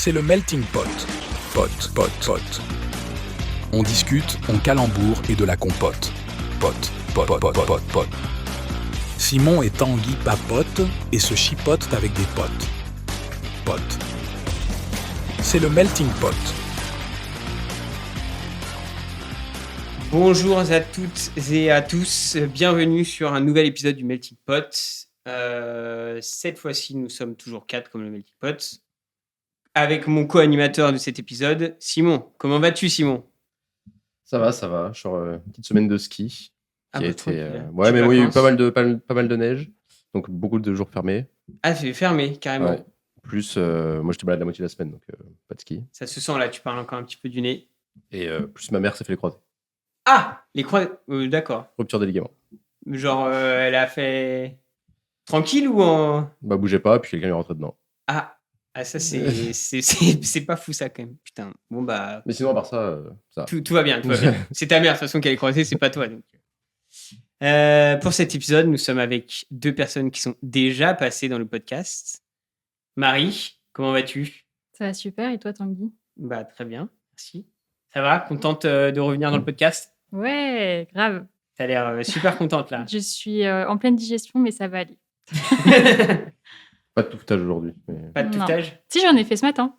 c'est le melting pot. Pot. On discute, on calemboure et de la compote. Pot. Simon et Tanguy papotent et se chipotent avec des potes. Pot. C'est le melting pot. Bonjour à toutes et à tous, bienvenue sur un nouvel épisode du Melting Pot. Cette fois-ci, nous sommes toujours 4 comme le Melting Pot. Avec mon co-animateur de cet épisode, Simon. Comment vas-tu, Simon ? Ça va. Genre, une petite semaine de ski qui a été. tranquille. Ouais, mais Petites oui, il y a eu vacances. pas mal de neige, donc beaucoup de jours fermés. Ah, c'est fermé, carrément. Ouais. Plus, moi, j'étais malade la moitié de la semaine, donc pas de ski. Ça se sent là, tu parles encore un petit peu du nez. Et plus ma mère s'est fait les croisés. Ah, les croix. D'accord. Rupture des ligaments. Genre, elle a fait tranquille ou en. Bah, bougeait pas, puis quelqu'un lui est rentré dedans. Ah, ça, c'est pas fou, ça, quand même. Putain. Bon, bah. Mais sinon, à part ça, ça va. Tout va bien, tout va bien. C'est ta mère, de toute façon, qui est croisée, c'est pas toi. Donc. Pour cet épisode, nous sommes avec 2 personnes qui sont déjà passées dans le podcast. Marie, comment vas-tu ? Ça va super, et toi Tanguy ? Bah, très bien, merci. Ça va ? Contente de revenir dans le podcast ? Ouais, grave. T'as l'air super contente, là. Je suis en pleine digestion, mais ça va aller. Pas de touffetage aujourd'hui. Mais... Pas de Non. touffage ? Si, j'en ai fait ce matin.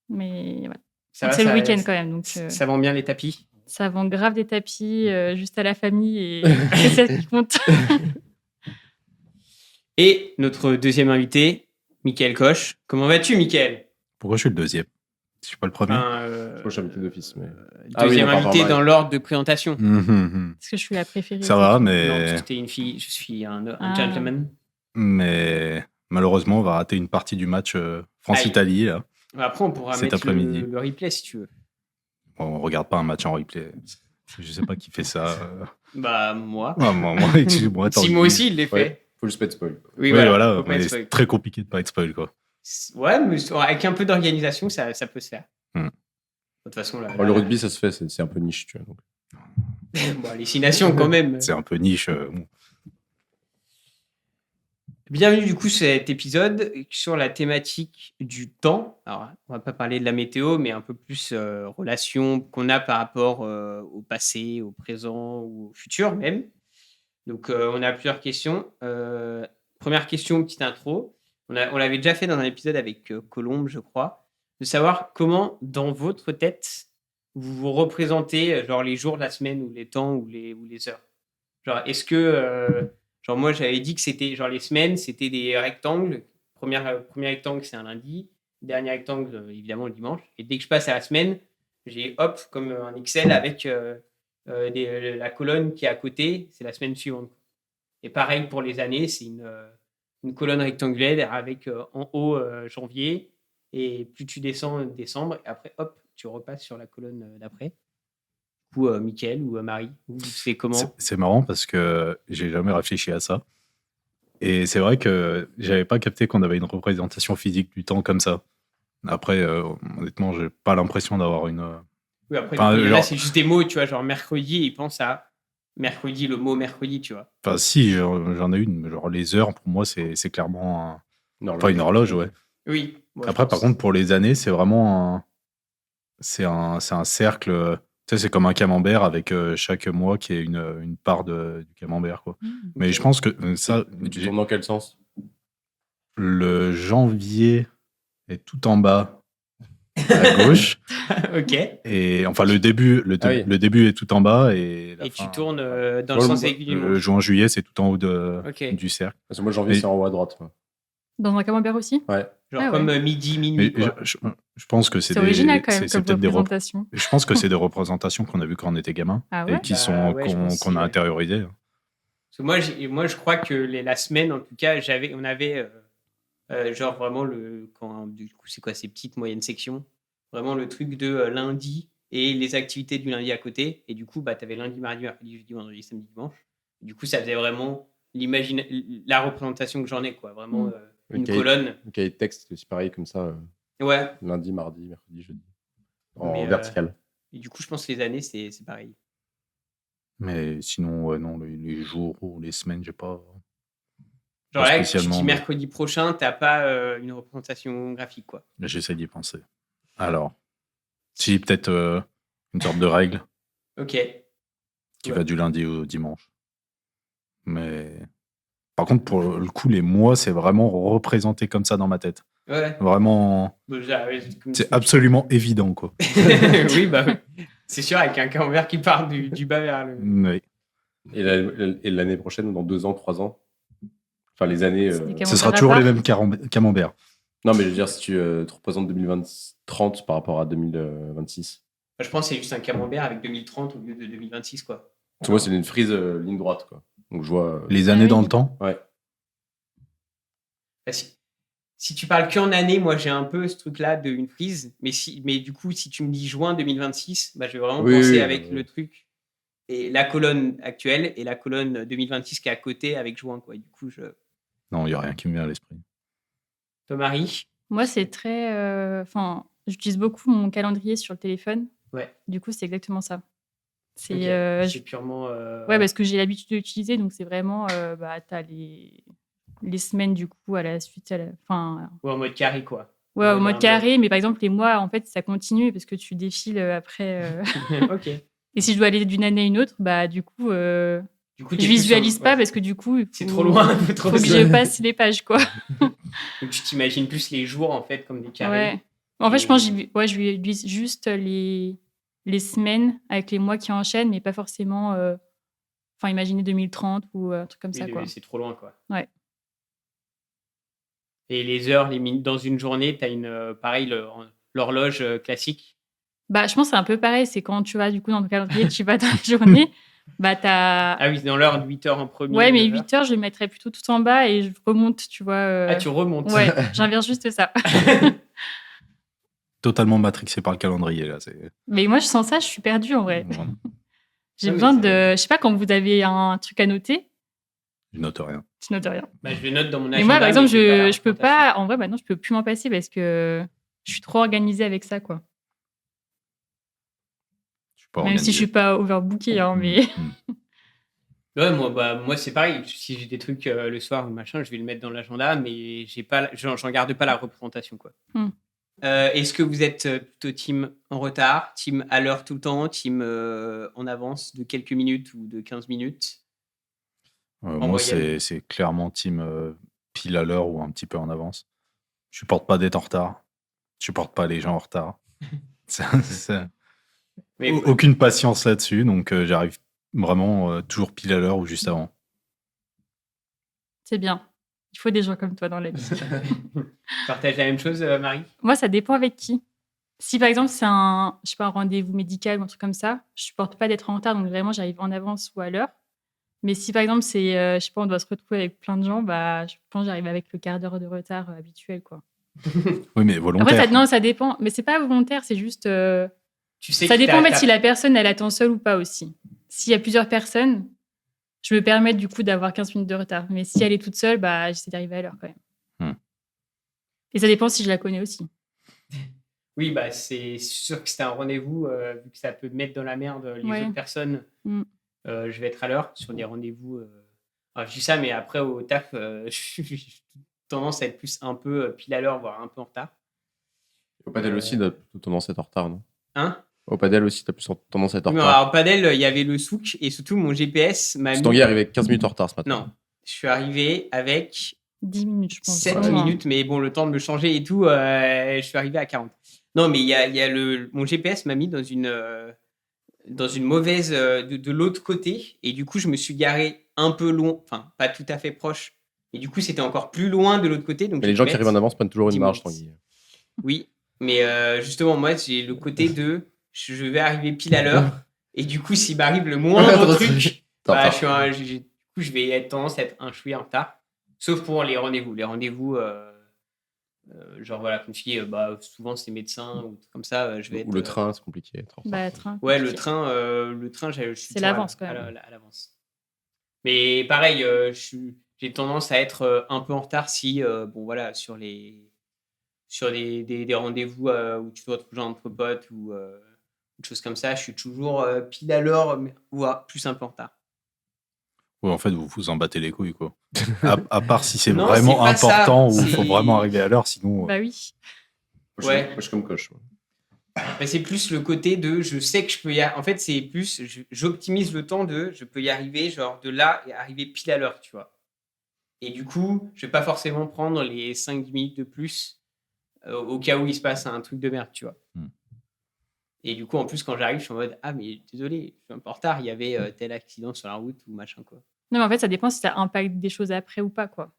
Mais ouais. Ça va, C'est le week-end quand même, donc Ça vend bien les tapis ? ça vend grave des tapis juste à la famille et c'est ça qui compte. Et notre deuxième invité, Mickaël Koch. Comment vas-tu, Mickaël ? Pourquoi je suis le deuxième ? Je suis pas le premier. Moi, je suis invité d'office. Mais... Deuxième d'accord, invité pardon, dans l'ordre de présentation. Parce que je suis la préférée. Ça va, Non, mais... parce que t'es une fille, je suis un gentleman. Mais malheureusement, on va rater une partie du match France-Italie. Là. Après, on pourra Cet mettre après-midi. le replay si tu veux. On regarde pas un match en replay. Je sais pas qui fait ça. Bah, moi. Ah, moi, excuse-moi. Simon aussi, il l'a fait. Ouais, faut juste pas être spoil. Oui, voilà. faut pas Mais être c'est spoil. très compliqué de pas être spoil, quoi. Ouais, mais avec un peu d'organisation, ça peut se faire. Hmm. De toute façon, là. Le rugby, ça se fait, c'est un peu niche, tu vois. Donc. Bon, les 6 nations, quand même. C'est un peu niche. Bon. Bienvenue, du coup, sur cet épisode sur la thématique du temps. Alors, on va pas parler de la météo, mais un peu plus relation qu'on a par rapport au passé, au présent ou au futur même. Donc, on a plusieurs questions. Première question, petite intro. On l'avait déjà fait dans un épisode avec Colombe, je crois, de savoir comment, dans votre tête, vous vous représentez genre les jours de la semaine ou les temps ou les heures. Genre, est-ce que... genre, moi, j'avais dit que c'était... Genre, les semaines, c'était des rectangles. Premier rectangle, c'est un lundi. Dernier rectangle, évidemment, le dimanche. Et dès que je passe à la semaine, j'ai, hop, comme un Excel avec la colonne qui est à côté, c'est la semaine suivante. Et pareil pour les années, c'est une colonne rectangulaire avec en haut janvier, et plus tu descends décembre, et après, hop, tu repasses sur la colonne d'après. Ou Mickaël ou Marie, vous c'est comment ? C'est marrant parce que j'ai jamais réfléchi à ça. Et c'est vrai que j'avais pas capté qu'on avait une représentation physique du temps comme ça. Après, honnêtement, j'ai pas l'impression d'avoir une... Oui, après, Enfin, là, genre- c'est juste des mots, tu vois, genre mercredi, ils pensent à mercredi, le mot mercredi, tu vois. Enfin, si, j'en ai une. Mais genre, les heures, pour moi, c'est clairement... une horloge, ouais. Oui. Moi, Après, je par pense. contre, pour les années, c'est vraiment c'est un cercle. Tu sais, c'est comme un camembert avec chaque mois qui est une part du camembert, quoi. Mais je pense que ça, Mais tu tournes dans quel sens ? le janvier est tout en bas à gauche. Ok. Et enfin, le début le début est tout en bas et la Et fin, tu tournes dans Ouais, le sens moi, aiguille du le monde. juin-juillet, c'est tout en haut Ok. du cercle. Parce que moi, janvier, Mais- c'est en haut à droite. Moi. Dans un camembert aussi ? Ouais. Genre Ah comme ouais. midi, Mais minuit, quoi. je pense que c'est C'est original quand même c'est comme peut-être des représentation. je pense que c'est des représentations qu'on a vues quand on était gamin Ah et ouais ? qui Bah sont ouais, je pense aussi, qu'on a ouais. intériorisées. Parce que moi, je crois que la semaine, en tout cas, on avait genre vraiment du coup, c'est quoi ces petites moyennes sections ? Vraiment le truc de lundi et les activités du lundi à côté. Et du coup, bah, tu avais lundi, mardi, mercredi, jeudi, vendredi, samedi, dimanche. Et du coup, ça faisait vraiment la représentation que j'en ai, quoi. Vraiment une colonne. Le cahier de texte, c'est aussi pareil, comme ça. Ouais. Lundi, mardi, mercredi, jeudi. En Mais, vertical. Et du coup, je pense que les années, c'est pareil. Mais sinon, ouais, non, les jours ou les semaines, j'ai pas. Genre Pas là, tu spécialement, dis mais mercredi prochain, t'as pas une représentation graphique, quoi. j'essaie d'y penser. Alors, si peut-être une sorte de règle Ok. qui Ouais. va du lundi au dimanche. Mais par contre, pour le coup, les mois, c'est vraiment représenté comme ça dans ma tête. Ouais. Vraiment, Bon, ouais, c'est absolument évident, quoi. Oui, bah oui. C'est sûr, avec un camembert qui part du bas vers le. Oui. Et l'année prochaine, ou dans 2 ans, 3 ans, enfin les années. C'est des Ce camemberts sera à toujours part. les mêmes camemberts. Non, mais je veux dire, si tu te représentes 2030 par rapport à 2026. Je pense que c'est juste un camembert avec 2030 au lieu de 2026, quoi. Parce que moi, c'est une frise ligne droite, quoi. Donc je vois. Les années oui. dans le temps. Ouais. Bah, si tu parles qu'en année, moi j'ai un peu ce truc-là d'une frise, mais du coup, si tu me dis juin 2026, bah, je vais vraiment Oui, penser oui, avec oui. le truc et la colonne actuelle et la colonne 2026 qui est à côté avec juin, quoi. Du coup, Non, il n'y a rien qui me vient à l'esprit. Toi, Marie? Moi, c'est très. Enfin, j'utilise beaucoup mon calendrier sur le téléphone. Ouais. Du coup, c'est exactement ça. C'est. Ok. C'est purement. Ouais, parce que j'ai l'habitude de l'utiliser, donc c'est vraiment. T'as les semaines, du coup, à la suite. Enfin. Ouais, en mode carré, quoi. Ouais, Ouais, au mode un carré, mais par exemple, les mois, en fait, ça continue parce que tu défiles après. Ok. Et si je dois aller d'une année à une autre, bah, du coup, Du coup, je t'es plus visualise sur- pas ouais. parce que du coup, C'est trop loin. faut que je passe les pages, quoi. Donc, tu t'imagines plus les jours, en fait, comme des carrés. Ouais. En fait, je pense que Et- je visualise juste les semaines avec les mois qui enchaînent, mais pas forcément. Enfin, imaginer 2030 ou un truc comme ça, Oui, quoi. c'est trop loin, quoi. Ouais. Et les heures, les minutes, dans une journée, tu as pareil, l'horloge classique. Bah, je pense que c'est un peu pareil. C'est quand tu vas, du coup, dans ton calendrier, tu vas dans la journée, bah, t'as. Ah oui, dans l'heure, 8 heures en premier. Ouais, mais 9 heures. 8 heures, je le mettrais plutôt tout en bas et je remonte, tu vois. Ah, tu remontes. Ouais, j'inverse juste ça. Totalement matrixé par le calendrier, là. Mais moi, je sens ça, je suis perdue en vrai. Vraiment, J'ai Ouais, mais besoin c'est de. vrai. Je sais pas, quand vous avez un truc à noter, je note rien. tu notes rien. Bah, je le note dans mon agenda. Mais moi, par exemple, j'ai pas la je peux représentation. pas. En vrai, maintenant, je peux plus m'en passer parce que je suis trop organisée avec ça, quoi. Je suis pas Même si je suis pas overbookée, hein, mais. Ouais, moi c'est pareil. Si j'ai des trucs le soir ou machin, je vais le mettre dans l'agenda, mais j'en garde pas la représentation, quoi. Hmm. Est-ce que vous êtes plutôt team en retard, team à l'heure tout le temps, team en avance de quelques minutes ou de 15 minutes? En Moi, moyenne. c'est clairement team pile à l'heure ou un petit peu en avance. Je supporte pas d'être en retard. Je supporte pas les gens en retard. Mais Aucune patience là-dessus, donc j'arrive vraiment toujours pile à l'heure ou juste avant. C'est bien. Il faut des gens comme toi dans la vie. partage la même chose, Marie? Moi, ça dépend avec qui. Si par exemple c'est je sais pas, un rendez-vous médical ou un truc comme ça, je supporte pas d'être en retard, donc vraiment j'arrive en avance ou à l'heure. Mais si par exemple c'est, je sais pas, on doit se retrouver avec plein de gens, bah je pense que j'arrive avec le quart d'heure de retard habituel, quoi. Oui, mais Après, volontaire. non, ça dépend. Mais c'est pas volontaire, c'est juste. Tu sais Ça que dépend en fait t'as- si la personne elle attend seule ou pas aussi. S'il y a plusieurs personnes, je me permets du coup d'avoir 15 minutes de retard. Mais si elle est toute seule, bah j'essaie d'arriver à l'heure quand même. Et ça dépend si je la connais aussi. Oui, bah, c'est sûr que c'était un rendez-vous, vu que ça peut mettre dans la merde les Ouais. autres personnes. Mm. Je vais être à l'heure sur des rendez-vous. Je dis ça, mais après, au taf, j'ai tendance à être plus un peu pile à l'heure, voire un peu en retard. Au padel aussi, t'as plutôt tendance à être en retard, non? Hein? Au padel aussi, t'as plus tendance à être en Oui, mais retard. alors, padel, il y avait le souk et surtout mon GPS m'a Parce que mis. Tanguy est arrivé 15 minutes en retard ce matin. Non, je suis arrivé avec 10 minutes, je pense. 7 vraiment. minutes, mais bon, le temps de me changer et tout, je suis arrivé à 40. Non, mais il y a mon GPS m'a mis dans une mauvaise de l'autre côté, et du coup, je me suis garé un peu loin, enfin, pas tout à fait proche, et du coup, c'était encore plus loin de l'autre côté. Donc Mais j'ai les gens dû qui arrivent mettre en avance prennent toujours 10 une marge, minutes. Tanguy. Oui, mais justement, moi, j'ai le côté de je vais arriver pile à l'heure, et du coup, s'il m'arrive le moindre truc, bah, du coup, je vais être tendance à être un chouïa en retard, sauf pour les rendez-vous. Les rendez-vous, genre voilà, comme tu dis, bah, souvent c'est médecin ou comme ça, je vais Ou être. le train, c'est compliqué. Être en retard. Bah, train. Ouais, compliqué. le train, je suis C'est toujours l'avance, quand à même. à l'avance. Mais pareil, j'ai tendance à être un peu en retard si, bon voilà, sur des rendez-vous où tu dois te rejoindre entre potes ou une chose comme ça, je suis toujours pile à l'heure ou plus un peu en retard. Ouais, en fait, vous vous en battez les couilles, quoi. À part si c'est Non, vraiment c'est pas ça, important ou il faut c'est- vraiment arriver à l'heure, sinon. Bah oui. Ouais. Moi, je suis comme coche. moi. Bah, c'est plus le côté de je sais que je peux y arriver. En fait, c'est plus j'optimise le temps de je peux y arriver, genre de là et arriver pile à l'heure, tu vois. Et du coup, je vais pas forcément prendre les 5-10 minutes de plus au cas où il se passe un truc de merde, tu vois. Et du coup, en plus, quand j'arrive, je suis en mode ah, mais désolé, je suis un peu en retard, il y avait tel accident sur la route ou machin, quoi. Non, mais en fait, ça dépend si ça impacte des choses après ou pas, quoi.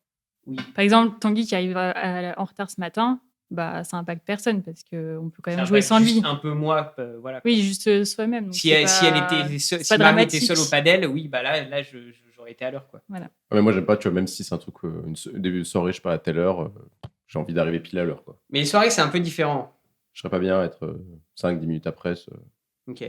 Oui. Par exemple, Tanguy qui arrive en retard ce matin, bah ça impacte personne parce qu'on peut quand même Ça jouer impacte sans juste lui. un peu moi, voilà. Oui, juste soi-même. donc Si c'est elle, pas- si elle était seule, c'est si pas Marie était dramatique. seule au padel, oui, bah là j'aurais été à l'heure, quoi. Voilà. Ah, mais moi, j'aime pas, tu vois, même si c'est un truc, début de soirée, je sais pas, à telle heure, j'ai envie d'arriver pile à l'heure, quoi. Mais les soirées, c'est un peu différent. Je serais pas bien à être 5-10 minutes après. Ok.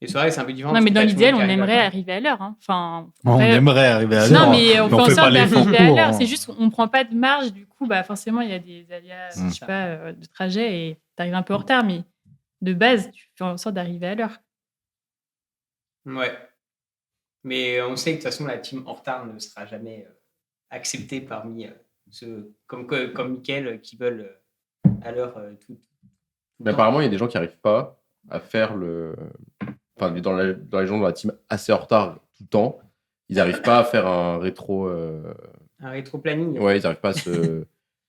Les soirées, c'est un peu différent. Non, parce mais que dans t'as tout le l'idéal, monde on qui arrive à aimerait l'heure. arriver à l'heure. Hein. Enfin, On après- aimerait arriver à l'heure. Non, mais on fait en fait sorte pas l'effort d'arriver à pour, l'heure. hein. C'est juste qu'on prend pas de marge. Du coup, bah, forcément, il y a des alias, Mm. je sais pas, de trajet et t'arrives un peu en retard. Mais de base, tu fais en sorte d'arriver à l'heure. Ouais. Mais on sait que de toute façon, la team en retard ne sera jamais acceptée parmi ceux comme Mickaël qui veulent à l'heure tout. Mais apparemment, il y a des gens qui arrivent pas à faire le. Enfin, dans les gens de la team assez en retard tout le temps, ils n'arrivent pas à faire un rétro. Un rétro-planning. Ouais, ils n'arrivent pas à se.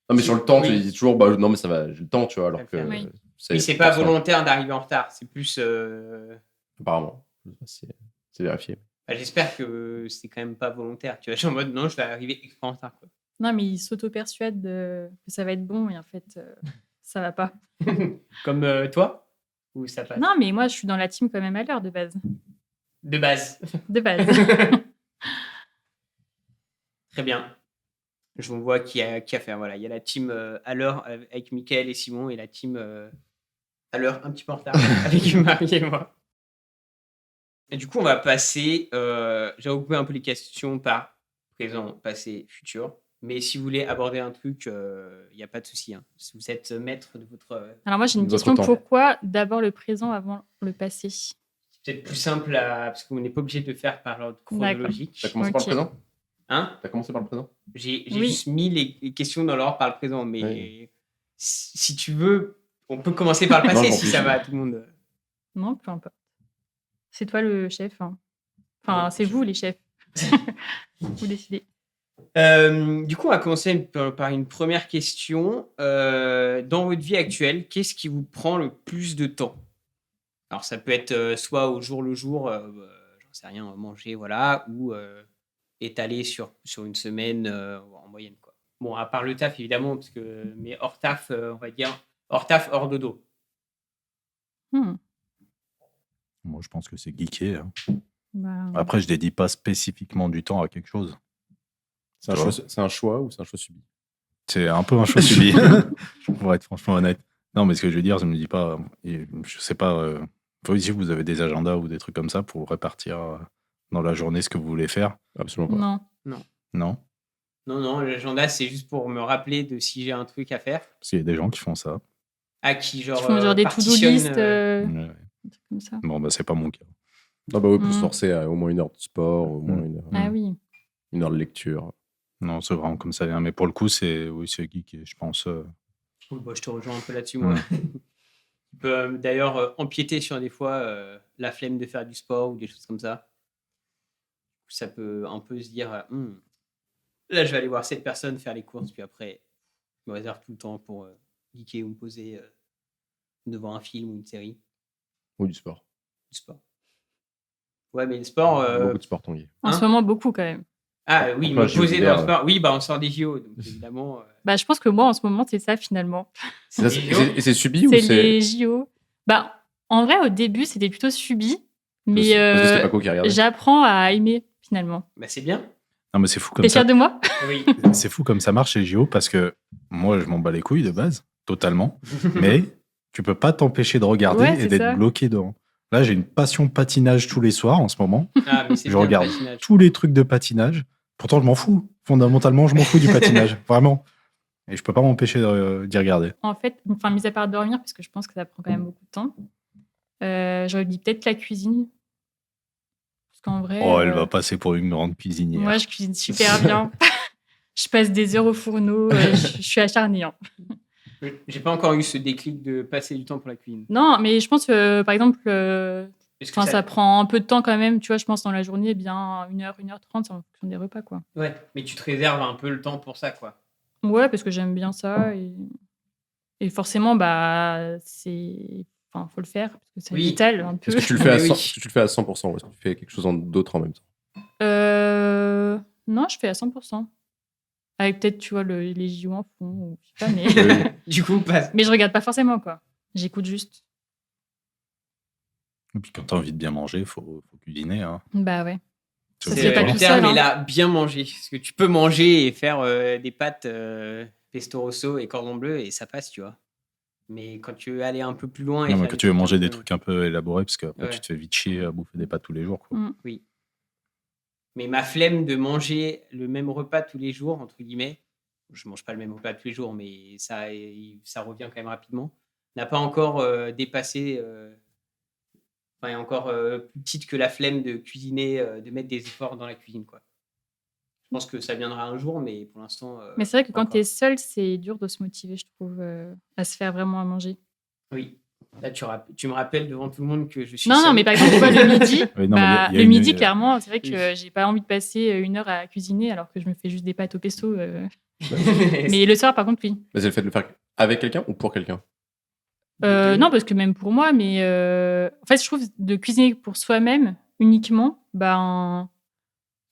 Non, mais sur le temps, Oui. tu dis toujours, bah non, mais ça va, j'ai le temps, tu vois, alors Ça que. le fait. Oui. Mais c'est pas forcément- volontaire d'arriver en retard. C'est plus. Apparemment. C'est vérifié. Bah, j'espère que c'est quand même pas volontaire. Tu vois, je suis en mode non, je vais arriver extra en retard, quoi. Non, mais ils s'auto-persuadent que ça va être bon et en fait, ça va pas. Comme toi ou ça passe Non, mais moi, je suis dans la team quand même à l'heure de base. De base. De base. Très bien. Je vous vois qui a fait. Voilà, il y a la team à l'heure avec Mickaël et Simon et la team à l'heure un petit peu en retard avec Marie et moi. Et du coup, on va passer. J'ai regroupé un peu les questions par présent, passé, futur. Mais si vous voulez aborder un truc, il n'y a pas de souci. Hein. Si vous êtes maître de votre. Alors moi, j'ai une Votre question. temps. Pourquoi d'abord le présent avant le passé? C'est peut-être plus simple parce qu'on n'est pas obligé de le faire par l'ordre chronologique. T'as commencé par le Ok. présent Hein T'as commencé par le présent J'ai Oui. juste mis les questions dans l'ordre par le présent. Mais Oui. si tu veux, on peut commencer par le passé Non, j'en si prie. ça va à tout le monde. Non, peu importe. C'est toi le chef. Hein. Enfin, Ouais, c'est vous les chefs. Vous décidez. Du coup, on va commencer par une première question. Dans votre vie actuelle, qu'est-ce qui vous prend le plus de temps? Alors, ça peut être soit au jour le jour, j'en sais rien, manger, voilà, ou étalé sur une semaine en moyenne, quoi. Bon, à part le taf, évidemment, mais hors taf, on va dire, hors taf, hors dodo. Hmm. Moi, je pense que c'est geeké. Hein. Bah, Après, je dédie pas spécifiquement du temps à quelque chose. C'est un, Tu vois. c'est un choix ou c'est un choix subi C'est un peu un choix subi, pour être franchement honnête. Non, mais ce que je veux dire, je me dis pas, je sais pas, si vous avez des agendas ou des trucs comme ça pour répartir dans la journée ce que vous voulez faire. Absolument pas. non. Non, Non, l'agenda, c'est juste pour me rappeler de si j'ai un truc à faire. parce qu'il y a des gens qui font ça. À qui, genre, Ils font genre des to-do partitionne, list, Ouais. des trucs comme ça. Bon, bah, c'est pas mon cas. Non, bah oui, pour se Mm. forcer à au moins 1 heure de sport, au moins Ah oui. 1 heure de lecture. Non, c'est vraiment comme ça vient. Mais pour le coup, c'est geek, je pense. Oui, bah, je te rejoins un peu là-dessus, moi. Tu peux d'ailleurs empiéter sur des fois la flemme de faire du sport ou des choses comme ça. Ça peut un peu se dire là, je vais aller voir cette personne faire les courses, puis après, je me réserve tout le temps pour geeker ou me poser devant un film ou une série. Ou du sport. Du sport. Ouais, mais le sport. Beaucoup de sport, Tanguy. En Hein ce moment, beaucoup quand même. Ah oui, Enfin, me jeux poser dans d'hiver, le sport. Oui, bah on sort des JO, donc évidemment. Bah, je pense que moi, en ce moment, c'est ça finalement. Et c'est subi ou C'est c'est. les JO. Bah, en vrai, au début, c'était plutôt subi. Mais Parce que c'était pas quoi qui regardait. j'apprends à aimer finalement. Bah c'est bien. Non, mais c'est fou comme T'es ça. fier de moi? Oui. C'est fou comme ça marche chez les JO parce que moi, je m'en bats les couilles de base, totalement. Mais tu peux pas t'empêcher de regarder Ouais, et c'est d'être ça. bloqué dedans. Là, j'ai une passion patinage tous les soirs en ce moment. Ah, mais c'est Je bien, regarde le patinage. tous les trucs de patinage. Pourtant, je m'en fous. Fondamentalement, je m'en fous du patinage. Vraiment. Et je peux pas m'empêcher d'y regarder. En fait, enfin, mis à part dormir, parce que je pense que ça prend quand même beaucoup de temps, j'aurais dit peut-être la cuisine. Parce qu'en vrai, Oh, elle va passer pour une grande cuisinière. moi, je cuisine super bien. Je passe des heures au fourneau. Je suis acharnée. Hein. J'ai pas encore eu ce déclic de passer du temps pour la cuisine. Non, mais je pense que, par exemple, Est-ce que ça prend un peu de temps quand même. Tu vois, je pense dans la journée, bien 1h, 1h30, c'est en fonction des repas, quoi. Ouais, mais tu te réserves un peu le temps pour ça, quoi. Ouais, parce que j'aime bien ça. Et forcément, bah, enfin, faut le faire, parce que c'est Oui. vital, un peu. Est-ce que tu le fais à Mais 100%, oui. est-ce que tu le fais à 100% ou est-ce que tu fais quelque chose d'autre en même temps? Non, je fais à 100%. Avec peut-être, tu vois, les JO en fond, ou je sais pas, mais... Du coup, mais je regarde pas forcément, quoi. J'écoute juste. Et puis quand t'as envie de bien manger, faut cuisiner. Hein. Bah ouais. Tu Ça vois, se fait pas le tout terme seul, est hein. là, bien manger. Parce que tu peux manger et faire des pâtes pesto rosso et cordon bleu et ça passe, tu vois. Mais quand tu veux aller un peu plus loin et Non, mais faire quand des tu veux trucs manger un des peu- trucs un peu élaborés, parce qu'après Ouais. tu te fais vite chier à bouffer des pâtes tous les jours. Quoi. Oui. Mais ma flemme de manger le même repas tous les jours, entre guillemets, je mange pas le même repas tous les jours, mais ça revient quand même rapidement, n'a pas encore dépassé, enfin, est encore plus petite que la flemme de cuisiner, de mettre des efforts dans la cuisine, quoi. Je pense que ça viendra un jour, mais pour l'instant. Mais c'est vrai que pas quand encore. t'es seul, c'est dur de se motiver, je trouve, à se faire vraiment à manger. Oui. Là, tu me rappelles devant tout le monde que je suis Non, seule. mais par exemple, tu vois, le midi, Oui, non, mais bah, il y a le une- midi, clairement, c'est vrai que Oui. j'ai pas envie de passer 1 heure à cuisiner alors que je me fais juste des pâtes au pesto. Mais le soir, par contre, oui. Mais c'est le fait de le faire avec quelqu'un ou pour quelqu'un? Non, parce que même pour moi, mais en fait, je trouve de cuisiner pour soi-même uniquement, ben,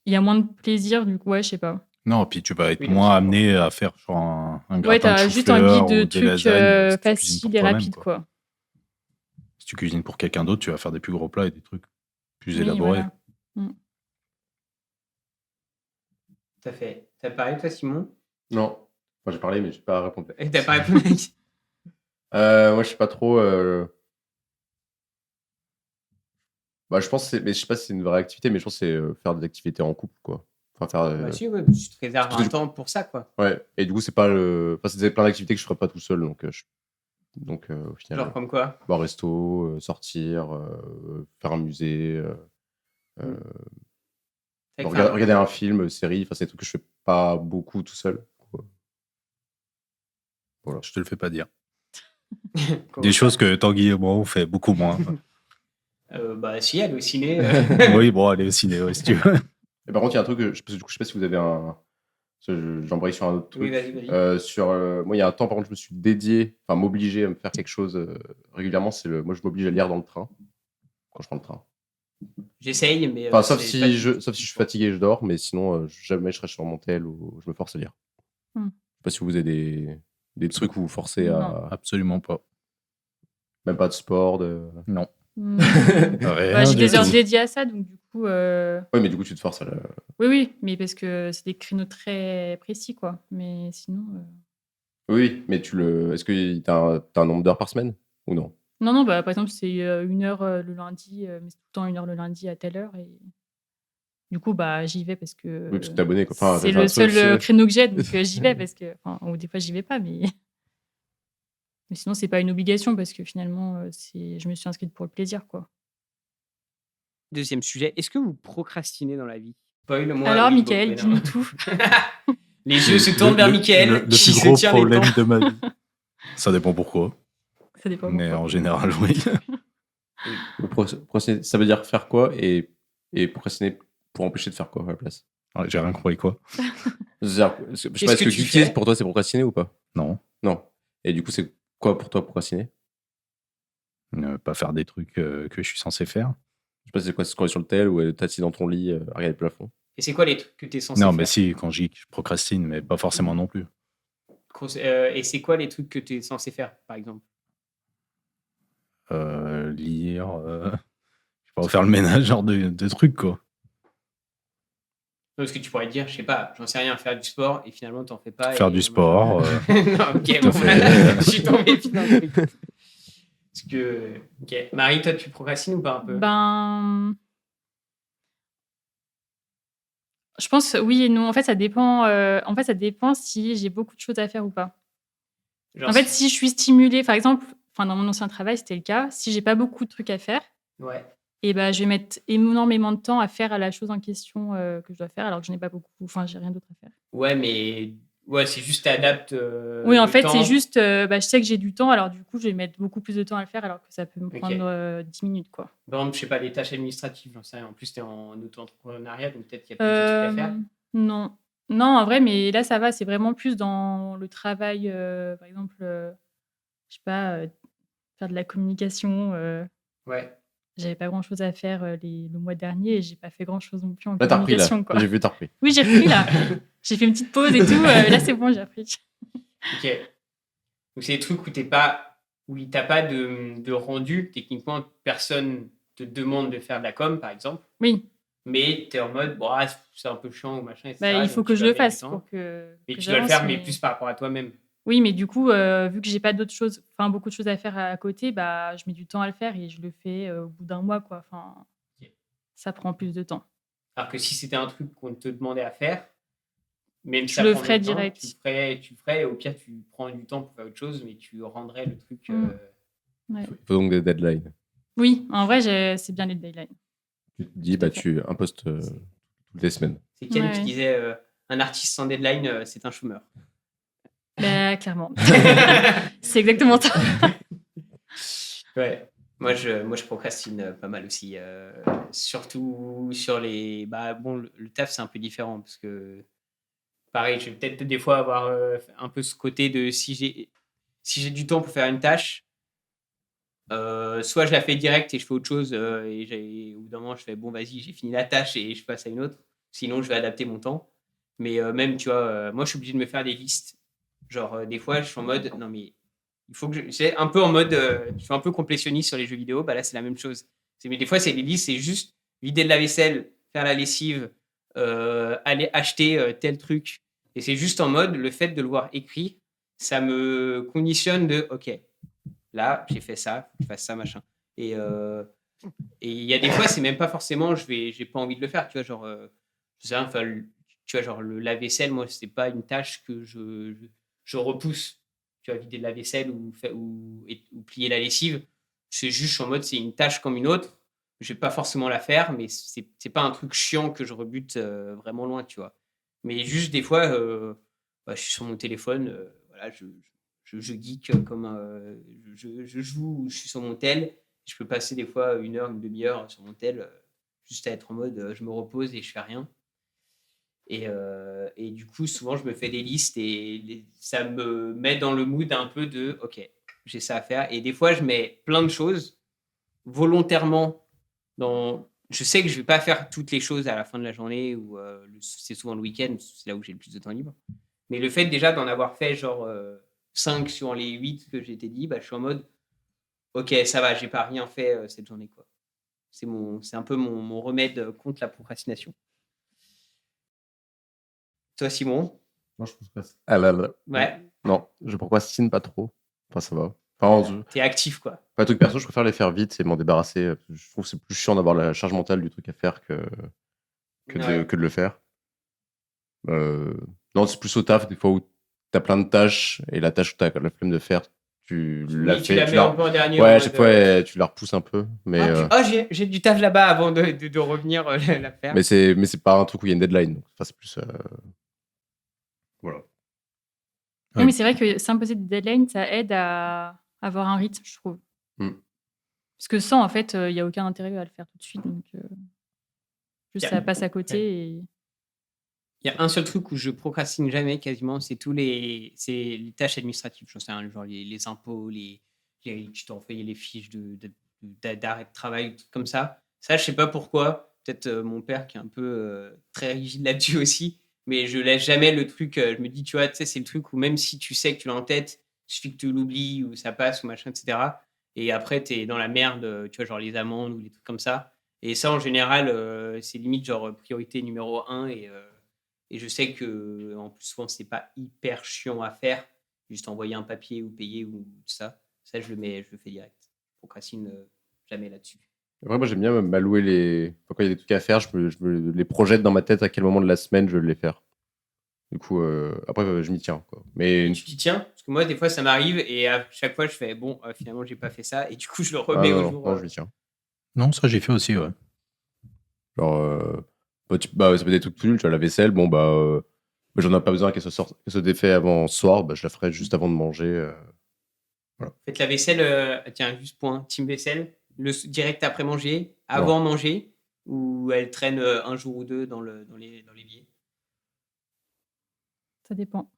il y a moins de plaisir, du coup, ouais, je sais pas. Non, puis tu vas être Oui, moins non, amené à faire genre un Ouais, gratin t'as de juste chou-fleur envie de ou des trucs lasagnes si tu cuisines faciles pour et toi-même, rapides, quoi. quoi. Si tu cuisines pour quelqu'un d'autre, tu vas faire des plus gros plats et des trucs plus Oui, élaborés. voilà. Tout à fait. T'as parlé, toi, Simon? Non. Moi j'ai parlé, mais j'ai pas répondu. T'as pas répondu. Moi je sais pas trop. Bah, je pense que mais je sais pas si c'est une vraie activité, mais je pense que c'est faire des activités en couple, quoi. Enfin, faire. Bah, si, ouais, tu te réserves parce que un temps pour ça, quoi. Ouais. Et du coup, c'est pas le. Enfin, c'est plein d'activités que je ferais pas tout seul, donc au final. Genre comme quoi? Bah, resto, sortir, faire un musée, C'est vrai que, regarder un film, série. Enfin, c'est des trucs que je fais pas beaucoup tout seul. Quoi. Voilà. Je te le fais pas dire. comment Des ça choses que Tanguy et moi on fait beaucoup moins. Bah, si, aller au ciné. Oui, bon, allez au ciné, ouais, si tu veux. Et par contre, il y a un truc que du coup, je sais pas si vous avez un. J'embraye sur un autre truc. Oui, vas-y. Moi, il y a un temps, par contre, je me suis dédié, enfin, m'obliger à me faire quelque chose régulièrement. Moi, je m'oblige à lire dans le train quand je prends le train. J'essaye, mais. Enfin, sauf c'est si pas du je tout. suis fatigué, je dors, mais sinon, jamais je serai sur mon tel ou je me force à lire. Hmm. Je sais pas si vous avez des trucs où vous forcez Non. à. Absolument pas. Même pas de sport, Non. Mm. Rien Bah, j'ai du des heures tout. dédiées à ça, donc du coup. Oui, mais du coup, tu te forces à la. Oui, mais parce que c'est des créneaux très précis, quoi. Mais sinon. Oui, mais est-ce que t'as un nombre d'heures par semaine ou non? Non, bah, par exemple, c'est 1 heure le lundi, mais c'est tout le temps 1 heure le lundi à telle heure. Et du coup, bah, j'y vais parce que. Oui, parce que t'es abonné, quoi. Enfin, c'est t'as un le seul truc, créneau que j'ai, donc j'y vais parce que. Enfin, ou des fois, j'y vais pas, mais. Mais sinon, c'est pas une obligation parce que finalement, je me suis inscrite pour le plaisir, quoi. Deuxième sujet, est-ce que vous procrastinez dans la vie? Spoil-moi. Alors, oui, Mickaël, bon, dis-nous non. tout. Les yeux se tournent vers Mickaël. Le qui plus se gros tient les problème temps. de ma vie. Ça dépend pourquoi. Ça dépend. Mais pourquoi. en général, oui. Procrastiner, ça veut dire faire quoi et procrastiner pour empêcher de faire quoi à la place? Ouais, j'ai rien compris, quoi. C'est-à-dire, je sais pas, Qu'est-ce est-ce que que tu geeker, fais pour toi, c'est procrastiner ou pas? Non. Non. Et du coup, c'est quoi pour toi procrastiner? Ne pas faire des trucs que je suis censé faire. Je sais pas, c'est quoi, scroller sur le tel ou être assis dans ton lit, à regarder le plafond? Et c'est quoi les trucs que tu es censé Non, faire? mais si, quand je procrastine, mais pas forcément non plus. Et c'est quoi les trucs que tu es censé faire, par exemple? Lire, je sais pas, faire le ménage, genre de trucs, quoi. Parce que tu pourrais te dire, je sais pas, j'en sais rien, faire du sport et finalement t'en fais pas. Faire du sport. Non, ok, Tout à bon, fait. voilà, je suis tombé pile dans le truc. Parce que, ok, Marie, toi, tu procrastines ou pas un peu? Ben. Je pense oui et non. En fait, ça dépend. Ça dépend si j'ai beaucoup de choses à faire ou pas. Genre, En fait, si je suis stimulée, par exemple, dans mon ancien travail, c'était le cas. Si j'ai pas beaucoup de trucs à faire, ouais. Et bah, je vais mettre énormément de temps à faire la chose en question que je dois faire, alors que je n'ai pas beaucoup. Enfin, j'ai rien d'autre à faire. Ouais, mais ouais, c'est juste t'adaptes Oui, en le fait, c'est temps. juste, bah, je sais que j'ai du temps, alors du coup, je vais mettre beaucoup plus de temps à le faire, alors que ça peut me Ok. prendre 10 minutes, quoi. Par exemple, je sais pas, les tâches administratives, j'en sais rien. En plus, t'es en auto-entrepreneuriat, donc peut-être qu'il y a plus de trucs à faire. Non. Non, en vrai, mais là, ça va. C'est vraiment plus dans le travail, par exemple, je sais pas, faire de la communication. Ouais. J'avais pas grand-chose à faire le mois dernier et j'ai pas fait grand-chose non plus en Là, t'as repris, là. communication, quoi. J'ai vu, t'as repris. Oui, j'ai repris, là. J'ai fait une petite pause et tout. Là, c'est bon, j'ai repris. Ok. Donc, c'est des trucs où t'as pas de rendu. Techniquement, personne te demande de faire de la com, par exemple. Oui, Mais t'es en mode, bon, c'est un peu chiant ou machin, etc. bah, il faut donc que tu je vas le mettre du fasse temps. pour que Et que tu dois le j'avance, faire, mais plus par rapport à toi-même. Oui, mais du coup, vu que j'ai pas d'autres choses, enfin beaucoup de choses à faire à côté, bah, je mets du temps à le faire et je le fais au bout d'un mois, quoi. Enfin, Ok. ça prend plus de temps. Alors que si c'était un truc qu'on te demandait à faire, même si Je ça le prendrait ferais du temps, direct. tu le ferais, et au pire, tu prends du temps pour faire autre chose, mais tu rendrais le truc. Ouais. Il faut donc des deadlines. Oui, en vrai, c'est bien les deadlines. Tu te dis, Tout à bah, fait. tu impostes toutes les semaines. C'est Ken Ouais. qui disait un artiste sans deadline, c'est un chômeur. Bah, clairement. C'est exactement ça. Ouais. Moi, je procrastine pas mal aussi. Surtout sur les. Bah, bon, le taf, c'est un peu différent parce que, pareil, je vais peut-être des fois avoir un peu ce côté de si j'ai du temps pour faire une tâche, soit je la fais direct et je fais autre chose et au bout d'un moment, je fais bon, vas-y, j'ai fini la tâche et je passe à une autre. Sinon, je vais adapter mon temps. Mais même, tu vois, moi, je suis obligé de me faire des listes. Genre, des fois, je suis en mode, non, mais il faut que c'est un peu en mode, je suis un peu complétionniste sur les jeux vidéo. Bah là, c'est la même chose. Mais des fois, c'est les listes, c'est juste vider de la vaisselle, faire la lessive, aller acheter tel truc. Et c'est juste en mode, le fait de le voir écrit, ça me conditionne de, ok, là, j'ai fait ça, faut que je fasse ça, machin. Et il y a des fois, c'est même pas forcément, j'ai pas envie de le faire, tu vois, genre, je sais pas, enfin, tu vois, genre, le lave-vaisselle, moi, c'est pas une tâche que je repousse. Tu vois, vider de la vaisselle ou plier la lessive, c'est juste en mode, c'est une tâche comme une autre. Je vais pas forcément la faire, mais c'est pas un truc chiant que je rebute vraiment loin, tu vois. Mais juste des fois, bah, je suis sur mon téléphone, voilà, je geek comme je joue, je suis sur mon tel. Je peux passer des fois 1 heure, une demi-heure sur mon tel, juste à être en mode je me repose et je fais rien. Et du coup, souvent, je me fais des listes et ça me met dans le mood un peu de ok, j'ai ça à faire. Et des fois, je mets plein de choses volontairement dans. Je sais que je vais pas faire toutes les choses à la fin de la journée ou c'est souvent le week-end, c'est là où j'ai le plus de temps libre. Mais le fait déjà d'en avoir fait genre 5 sur les 8 que j'étais dit, bah, je suis en mode ok, ça va, j'ai pas rien fait cette journée, quoi. C'est un peu mon remède contre la procrastination. Toi, Simon? Non, je procrastine. Ah là là. Ouais, Non, je procrastine pas trop. Enfin, ça va. Enfin, t'es actif, quoi. pas de trucs perso, je préfère les faire vite et m'en débarrasser. Je trouve que c'est plus chiant d'avoir la charge mentale du truc à faire que Ouais. de le faire. Non, c'est plus au taf, des fois où t'as plein de tâches et la tâche que t'as la flemme de faire, tu la Oui, tu fais. la mets un peu en dernier. Ouais, en à mode, chaque fois, tu la repousses un peu. Mais, j'ai du taf là-bas avant de revenir la faire. mais c'est pas un truc où il y a une deadline. Donc, enfin, c'est plus. Voilà. Oui, Ouais. mais c'est vrai que s'imposer des deadlines, ça aide à avoir un rythme, je trouve. Mm. Parce que sans, en fait, il n'y a aucun intérêt à le faire tout de suite. Donc, juste Yeah. ça passe à côté. Ouais. Et... Il y a un seul truc où je procrastine jamais quasiment, c'est les tâches administratives. J'en sais rien, genre les impôts, tu dois envoyer les fiches d'arrêt de travail, des trucs comme ça. Ça, je sais pas pourquoi. Peut-être mon père qui est un peu très rigide là-dessus aussi, mais je laisse jamais le truc. Je me dis, tu vois, c'est le truc où même si tu sais que tu l'as en tête, il suffit que tu l'oublies ou ça passe ou machin, etc. Et après, tu es dans la merde, tu vois, genre les amendes ou les trucs comme ça. Et ça, en général, c'est limite genre priorité numéro 1 et je sais que, en plus, souvent, c'est pas hyper chiant à faire. Juste envoyer un papier ou payer ou tout ça. Ça, je le fais direct. Je procrastine jamais là-dessus. Après, moi, j'aime bien m'allouer les. Enfin, quand il y a des trucs à faire, je me les projette dans ma tête à quel moment de la semaine je vais les faire. Du coup, après, je m'y tiens, quoi. Mais Et tu t'y tiens? Parce que moi, des fois, ça m'arrive et à chaque fois, je fais bon, finalement, j'ai pas fait ça. Et du coup, je le Ah, remets au non, jour. non, je m'y tiens. Non, ça, j'ai fait aussi, ouais. Genre, ça peut être des trucs tout nuls, tu vois, la vaisselle, j'en ai pas besoin qu'elle soit défaite avant ce soir, je la ferai juste avant de manger. Faites la vaisselle, tiens, juste point, team vaisselle, direct après manger, avant manger, ou elle traîne un jour ou deux dans l'évier. Ça dépend.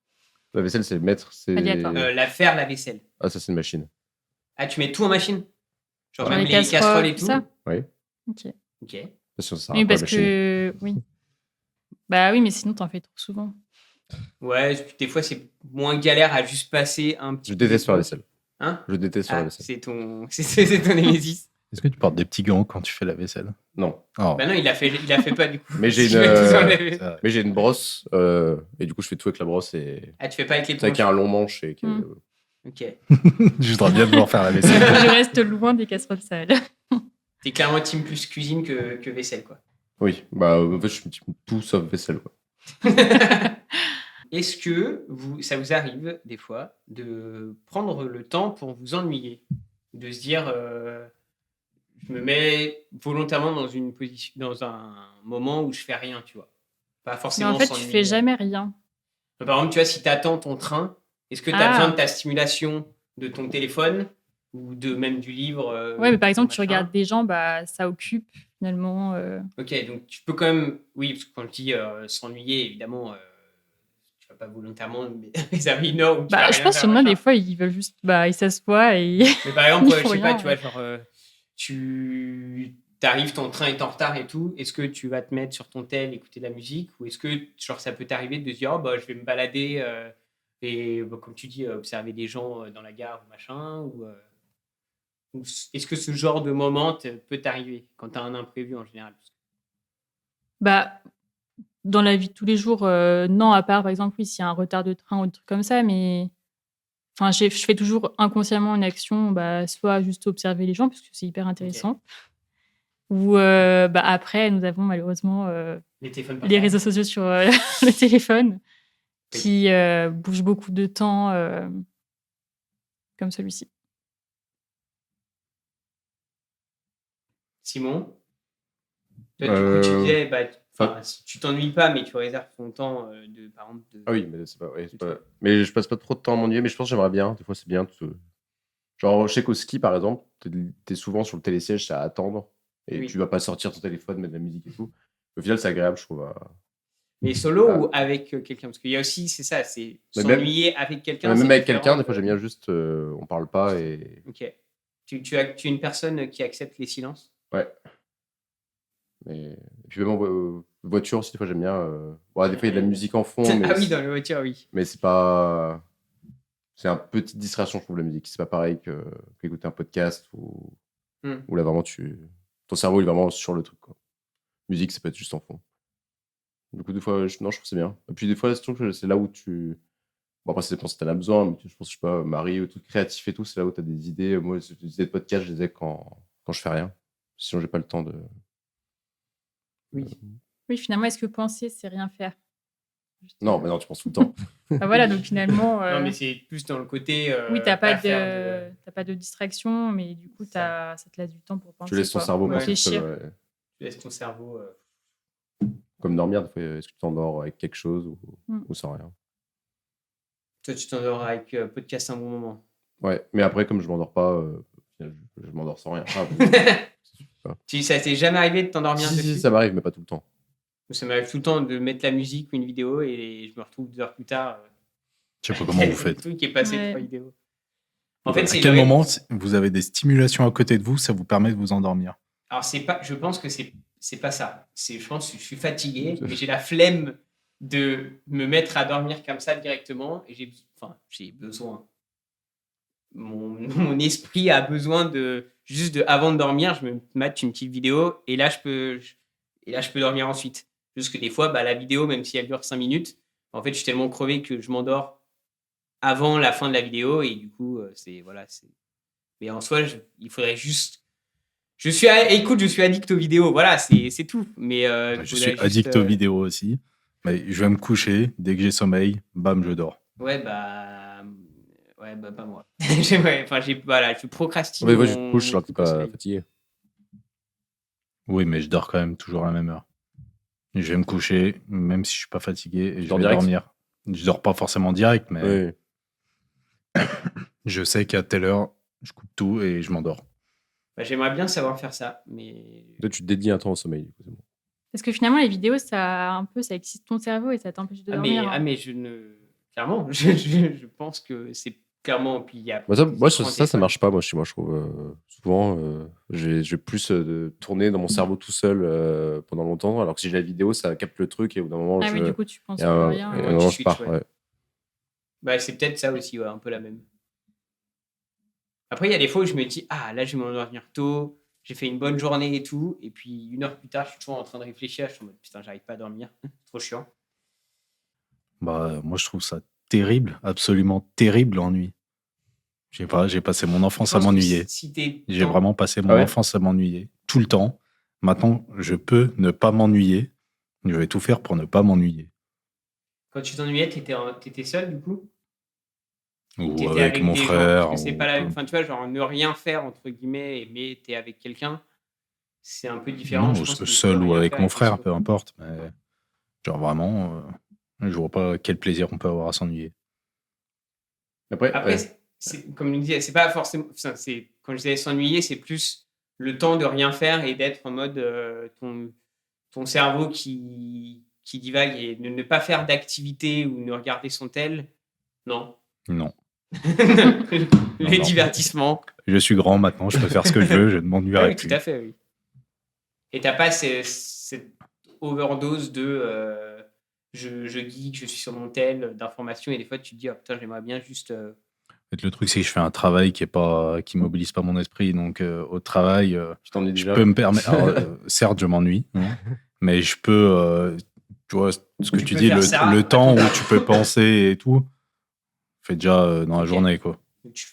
La vaisselle, c'est mettre, c'est. Aléatoire. La vaisselle. Ah, ça, c'est une machine. Ah, tu mets tout en machine? Genre Genre même les les casseroles et tout tout? ça. Oui. Ok. Ok. Parce que ça sert à Oui, quoi, la parce machine que oui. Bah oui, mais sinon t'en fais trop souvent. Ouais, des fois, c'est moins galère à juste passer un petit Je peu déteste faire la d'éponge. vaisselle. Hein? Je déteste faire la Ah, vaisselle. c'est ton némésis. Est-ce que tu portes des petits gants quand tu fais la vaisselle? Non. Oh. Bah non, il la fait pas du coup. Mais j'ai Tu vas tout enlever. Ça, Mais j'ai une brosse, et du coup, je fais tout avec la brosse. Et Ah, tu fais pas avec c'est l'éponge? qui a un long manche. Et Ok. je voudrais bien devoir faire la vaisselle. Je reste loin des casseroles sales. T'es clairement team plus cuisine que vaisselle, quoi. Oui, en fait, je suis tout sauf vaisselle, quoi. Est-ce que ça vous arrive, des fois, de prendre le temps pour vous ennuyer? De se dire, je me mets volontairement dans un moment où je fais rien, tu vois. Pas Mais forcément en fait, tu s'ennuyer. fais jamais rien. Par exemple, tu vois, si tu attends ton train, est-ce que tu as besoin de ta stimulation de ton téléphone ou même du livre? Ouais, mais par exemple, tu machin regardes des gens, bah ça occupe finalement. Ok, donc tu peux quand même. Oui, parce que quand je dis s'ennuyer, évidemment, tu vas pas volontairement les amis nord où tu vas Bah, je rien pense faire, qu'il y en a machin. des fois, ils veulent juste, bah, ils s'assoient et. Mais par exemple, Ils je font sais pas, rien, tu vois, genre, tu arrives, ton train est en retard et tout. Est-ce que tu vas te mettre sur ton tel, écouter de la musique, ou est-ce que genre ça peut t'arriver de te dire, oh, bah, je vais me balader et comme tu dis, observer des gens dans la gare ou machin, ou est-ce que ce genre de moment peut t'arriver quand tu as un imprévu en général? Bah, dans la vie de tous les jours, non, à part par exemple, oui, s'il y a un retard de train ou des trucs comme ça, mais enfin, je fais toujours inconsciemment une action, bah, soit juste observer les gens, parce que c'est hyper intéressant, ou bah, après, nous avons malheureusement Les téléphones les portables. réseaux sociaux sur le téléphone qui bougent beaucoup de temps, comme celui-ci. Simon, toi, du coup, tu disais, enfin- tu t'ennuies pas, mais tu réserves ton temps par exemple. Ah oui, mais c'est pas, mais je passe pas trop de temps à m'ennuyer, mais je pense que j'aimerais bien. Des fois, c'est bien. Genre, je sais qu'au ski, par exemple, t'es souvent sur le télésiège, c'est à attendre. Et Oui. tu vas pas sortir ton téléphone, mettre de la musique et tout. Au final, c'est agréable, je trouve. Mais solo Ah. ou avec quelqu'un? Parce qu'il y a aussi, c'est ça, c'est Mais s'ennuyer avec quelqu'un. Même c'est avec différent quelqu'un, des fois, de- j'aime bien juste. On parle pas et. Ok. Tu es une personne qui accepte les silences? Ouais. Et puis, même en voiture aussi, des fois, j'aime bien. Des fois, il y a de la musique en fond. Mais Ah oui, dans la voiture, oui. Mais c'est pas. C'est une petite distraction, je trouve, la musique. C'est pas pareil qu'écouter un podcast où là, vraiment, ton cerveau est vraiment sur le truc, quoi. Musique, ça peut être juste en fond. Du coup, des fois, je trouve que c'est bien. Et puis, des fois, je trouve que c'est là où tu. Bon, après, ça dépend si t'en as besoin, mais je pense, je sais pas, Marie, ou tout créatif et tout, c'est là où t'as des idées. Moi, des idées de podcast, je les ai quand je fais rien. Sinon, j'ai pas le temps de. Oui. Oui, finalement, est-ce que penser, c'est rien faire? Non, mais non, tu penses tout le temps. Bah voilà, donc finalement. Non, mais c'est plus dans le côté. Oui, t'as pas faire t'as pas de distraction, mais du coup, ça te laisse du temps pour penser. Tu laisses ton quoi. cerveau Ouais. penser tout seul, Réfléchir. ouais. Tu laisses ton cerveau. Comme dormir, des fois, est-ce que tu t'endors avec quelque chose Mm. ou sans rien? Toi, tu t'endors avec podcast un bon moment. Ouais, mais après, comme je m'endors pas, je m'endors sans rien. Ça t'est jamais arrivé de t'endormir Si, dessus? ça m'arrive, mais pas tout le temps. Ça m'arrive tout le temps de mettre la musique ou une vidéo et je me retrouve 2 heures plus tard. Je sais pas comment vous Le faites. truc est passé Ouais. 3 vidéos. En fait, À c'est quel vrai- moment vous avez des stimulations à côté de vous, ça vous permet de vous endormir? Alors, je pense que c'est pas ça. Je pense que je suis fatigué, mais j'ai la flemme de me mettre à dormir comme ça directement. Et j'ai besoin. Mon esprit a besoin avant de dormir, je me mate une petite vidéo et là, je peux dormir ensuite. Juste que des fois, la vidéo, même si elle dure 5 minutes, en fait, je suis tellement crevé que je m'endors avant la fin de la vidéo et du coup, mais en soi, il faudrait juste. Écoute, je suis addict aux vidéos, voilà, c'est tout. Mais Je suis addict aux vidéos aussi. Mais je vais me coucher, dès que j'ai sommeil, bam, je dors. Ouais, pas moi. Je procrastine. Mais moi, je te couche alors que t'es pas sommeil. fatigué. Oui, mais je dors quand même toujours à la même heure. Je vais me coucher, même si je suis pas fatigué, et je dors vais direct dormir. Je dors pas forcément direct, mais Oui. je sais qu'à telle heure, je coupe tout et je m'endors. Bah, j'aimerais bien savoir faire ça, mais Toi, tu te dédies un temps au sommeil. Du coup, c'est bon. Parce que finalement, les vidéos, ça excite ton cerveau et ça t'empêche de dormir. hein. mais je ne. Clairement, je pense que c'est clairement. Puis il y a. Moi, ça, des moi, écrans ça téléphone. marche pas, moi, chez moi, je trouve. Souvent, je vais plus tourner dans mon cerveau tout seul pendant longtemps, alors que si j'ai la vidéo, ça capte le truc et au bout d'un moment, Ah oui, du coup, tu penses et plus à un- rien. et Ouais, un moment, tu je switches, pars. ouais. Ouais. Bah, c'est peut-être ça aussi, ouais, un peu la même. Après, il y a des fois où je me dis, ah, là, je vais m'endormir tôt, j'ai fait une bonne journée et tout, et puis 1 heure plus tard, je suis toujours en train de réfléchir, je suis en mode, putain, j'arrive pas à dormir, trop chiant. Bah, moi, je trouve ça terrible, absolument terrible, l'ennui. Je sais pas, j'ai passé mon Je enfance à pense que m'ennuyer. si t'es J'ai dans- vraiment passé mon Ah ouais enfance à m'ennuyer, tout le temps. Maintenant, je peux ne pas m'ennuyer. Je vais tout faire pour ne pas m'ennuyer. Quand tu t'ennuyais, t'étais seul, du coup? Ou Ou t'étais avec avec mon des gens? Parce frère. que c'est Ou pas la même. Enfin, tu vois, genre ne rien faire, entre guillemets, mais t'es avec quelqu'un, c'est un peu différent. Non, Je pense que seul de ou rien avec faire mon avec frère, les peu autres. importe. Mais genre vraiment, je vois pas quel plaisir on peut avoir à s'ennuyer. Après, Après, ouais. comme je disais, c'est pas forcément. Enfin, quand je disais s'ennuyer, c'est plus le temps de rien faire et d'être en mode ton cerveau qui divague et ne pas faire d'activité ou ne regarder son tel. Non. Non. Les non. divertissements. Je suis grand maintenant, je peux faire ce que je veux, je ne Ah m'ennuierai oui, plus. tout à fait, oui. Et t'as pas cette overdose de je geek, je suis sur mon tel d'informations et des fois tu te dis oh putain j'aimerais bien juste En fait, le truc, c'est que je fais un travail qui mobilise pas mon esprit. Donc, au travail, Tu t'ennuies je déjà. peux me permettre. Alors, certes, je m'ennuie, hein, mais je peux. Tu vois, ce que Tu tu peux dis, faire ça le à temps ton où taf. tu peux penser et tout, fait déjà dans la Ok. journée, quoi. tu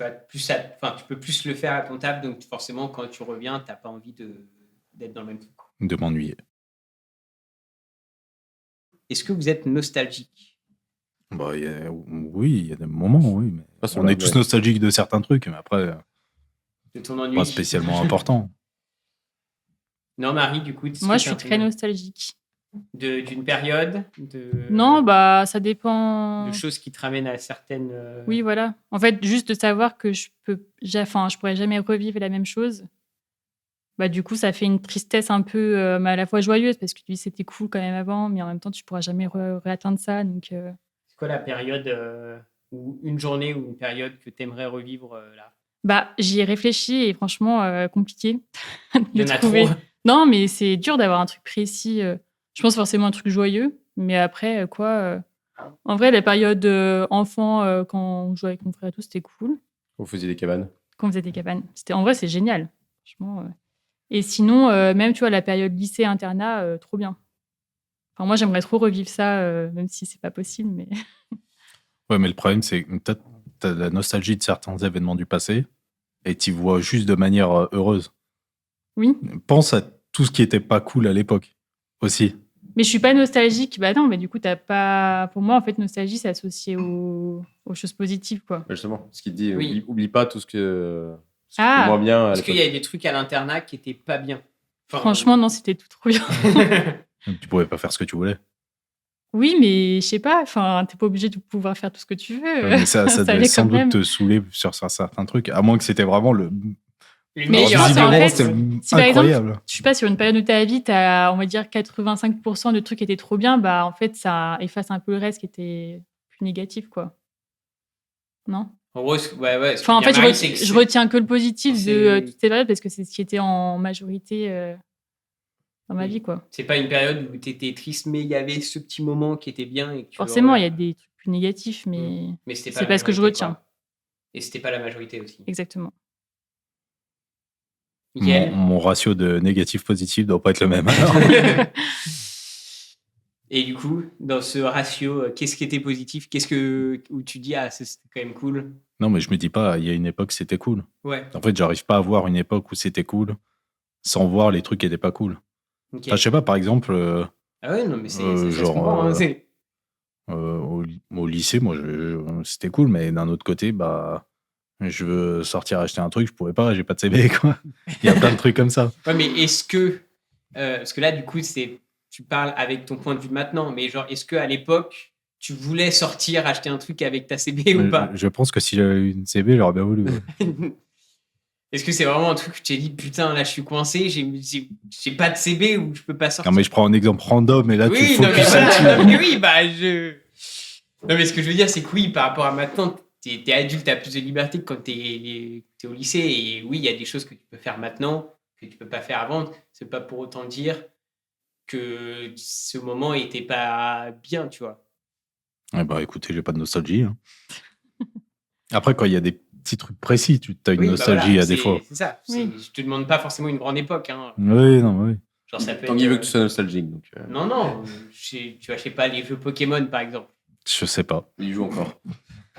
peux plus le faire à ton taf donc forcément quand tu reviens t'as pas envie d'être dans le même truc. De m'ennuyer. Est-ce que vous êtes nostalgique? Bah, oui, il y a des moments, oui. Mais Pas sur on est la- tous ouais. nostalgiques de certains trucs, mais après, De ton ennui? pas spécialement important. Non, Marie, du coup, est-ce Moi, que je suis t'as très nostalgique. d'une période Non, bah, ça dépend. de choses qui te ramènent à certaines. Oui, voilà. En fait, juste de savoir que je pourrais jamais revivre la même chose. Bah, du coup, ça fait une tristesse un peu, mais à la fois joyeuse parce que tu dis c'était cool quand même avant, mais en même temps, tu pourras jamais réatteindre ça. Donc, C'est quoi la période ou une journée ou une période que tu aimerais revivre là? bah, j'y ai réfléchi et franchement, compliqué Il y de en a trouver. trop. Non, mais c'est dur d'avoir un truc précis. Je pense forcément un truc joyeux, mais après, en vrai, la période enfant, quand on jouait avec mon frère et tout, c'était cool. Vous faisiez des cabanes. Quand on faisait des cabanes. En vrai, c'est génial. Franchement. Et sinon, même, tu vois, la période lycée, internat, trop bien. Enfin, moi, j'aimerais trop revivre ça, même si c'est pas possible. Mais Ouais, mais le problème, c'est que t'as la nostalgie de certains événements du passé et t'y vois juste de manière heureuse. oui. Pense à tout ce qui était pas cool à l'époque aussi. Mais je suis pas nostalgique. Bah non, mais du coup, t'as pas. Pour moi, en fait, nostalgie, c'est associé aux choses positives, quoi. Justement, ce qui dit, Oui. oublie pas tout ce qui était Ah, moins bien à Est-ce qu'il l'époque. y a des trucs à l'internat qui étaient pas bien? Enfin, franchement, non, c'était tout trop bien. Tu pouvais pas faire ce que tu voulais. Oui, mais je sais pas. Enfin, t'es pas obligé de pouvoir faire tout ce que tu veux. Mais ça devait allait sans quand doute même. te saouler sur certains trucs, à moins que c'était vraiment le. le Mais je meilleur pense, en internat. fait, c'était si par exemple, incroyable. je sais pas, sur une période de ta vie, t'as, on va dire, 85% de trucs qui étaient trop bien, bah, en fait, ça efface un peu le reste qui était plus négatif, quoi. Non? En gros, ouais. Enfin, en fait, je je retiens que le positif de c'est- toutes ces périodes parce que c'est ce qui était en majorité dans ma Oui. vie, quoi. C'est pas une période où t'étais triste, mais il y avait ce petit moment qui était bien et que tu Forcément, il y a regardes. des trucs plus négatifs, mais Mais c'était c'est la pas ce que je majorité, retiens. quoi. Et c'était pas la majorité aussi. Exactement. Mickaël? Mon ratio de négatif-positif doit pas être le même. alors. Et du coup, dans ce ratio, qu'est-ce qui était positif? Où tu dis, ah, c'était quand même cool? Non, mais je me dis pas, il y a une époque, c'était cool. Ouais, En fait, j'arrive pas à voir une époque où c'était cool sans voir les trucs qui étaient pas cool. ok. Enfin, je sais pas, par exemple, Ah ouais, non, mais ça se genre, comprend. Hein, au lycée, moi, c'était cool, mais d'un autre côté, bah, je veux sortir acheter un truc, je pouvais pas, j'ai pas de CB, quoi. Il y a plein de trucs comme ça. Ouais, mais est-ce que Parce que là, du coup, tu parles avec ton point de vue de maintenant, mais genre, est-ce qu'à l'époque, tu voulais sortir, acheter un truc avec ta CB ou pas? Je pense que si j'avais eu une CB, j'aurais bien voulu. Ouais. Est-ce que c'est vraiment un truc où tu t'es dit, putain, là, je suis coincé, j'ai pas de CB ou je peux pas sortir? Non, mais je prends un exemple random et là, tu Oui, focus non, mais là-dessus. voilà. Mais oui, bah, Non, mais ce que je veux dire, c'est que oui, par rapport à maintenant, t'es adulte, t'as plus de liberté que quand t'es au lycée. Et oui, il y a des choses que tu peux faire maintenant, que tu peux pas faire avant. C'est pas pour autant dire que ce moment était pas bien, tu vois. Ouais, bah écoutez, j'ai pas de nostalgie. Hein. Après, quand il y a des petits trucs précis, tu as une Oui, bah nostalgie voilà, à des fois. c'est ça. Oui. Je te demande pas forcément une grande époque. Hein. Oui, non, oui. Genre, ça peut Tanguy être, veut que tu sois nostalgique. Donc, Non, tu vois, je sais pas, les jeux Pokémon, par exemple. Je sais pas. il joue encore.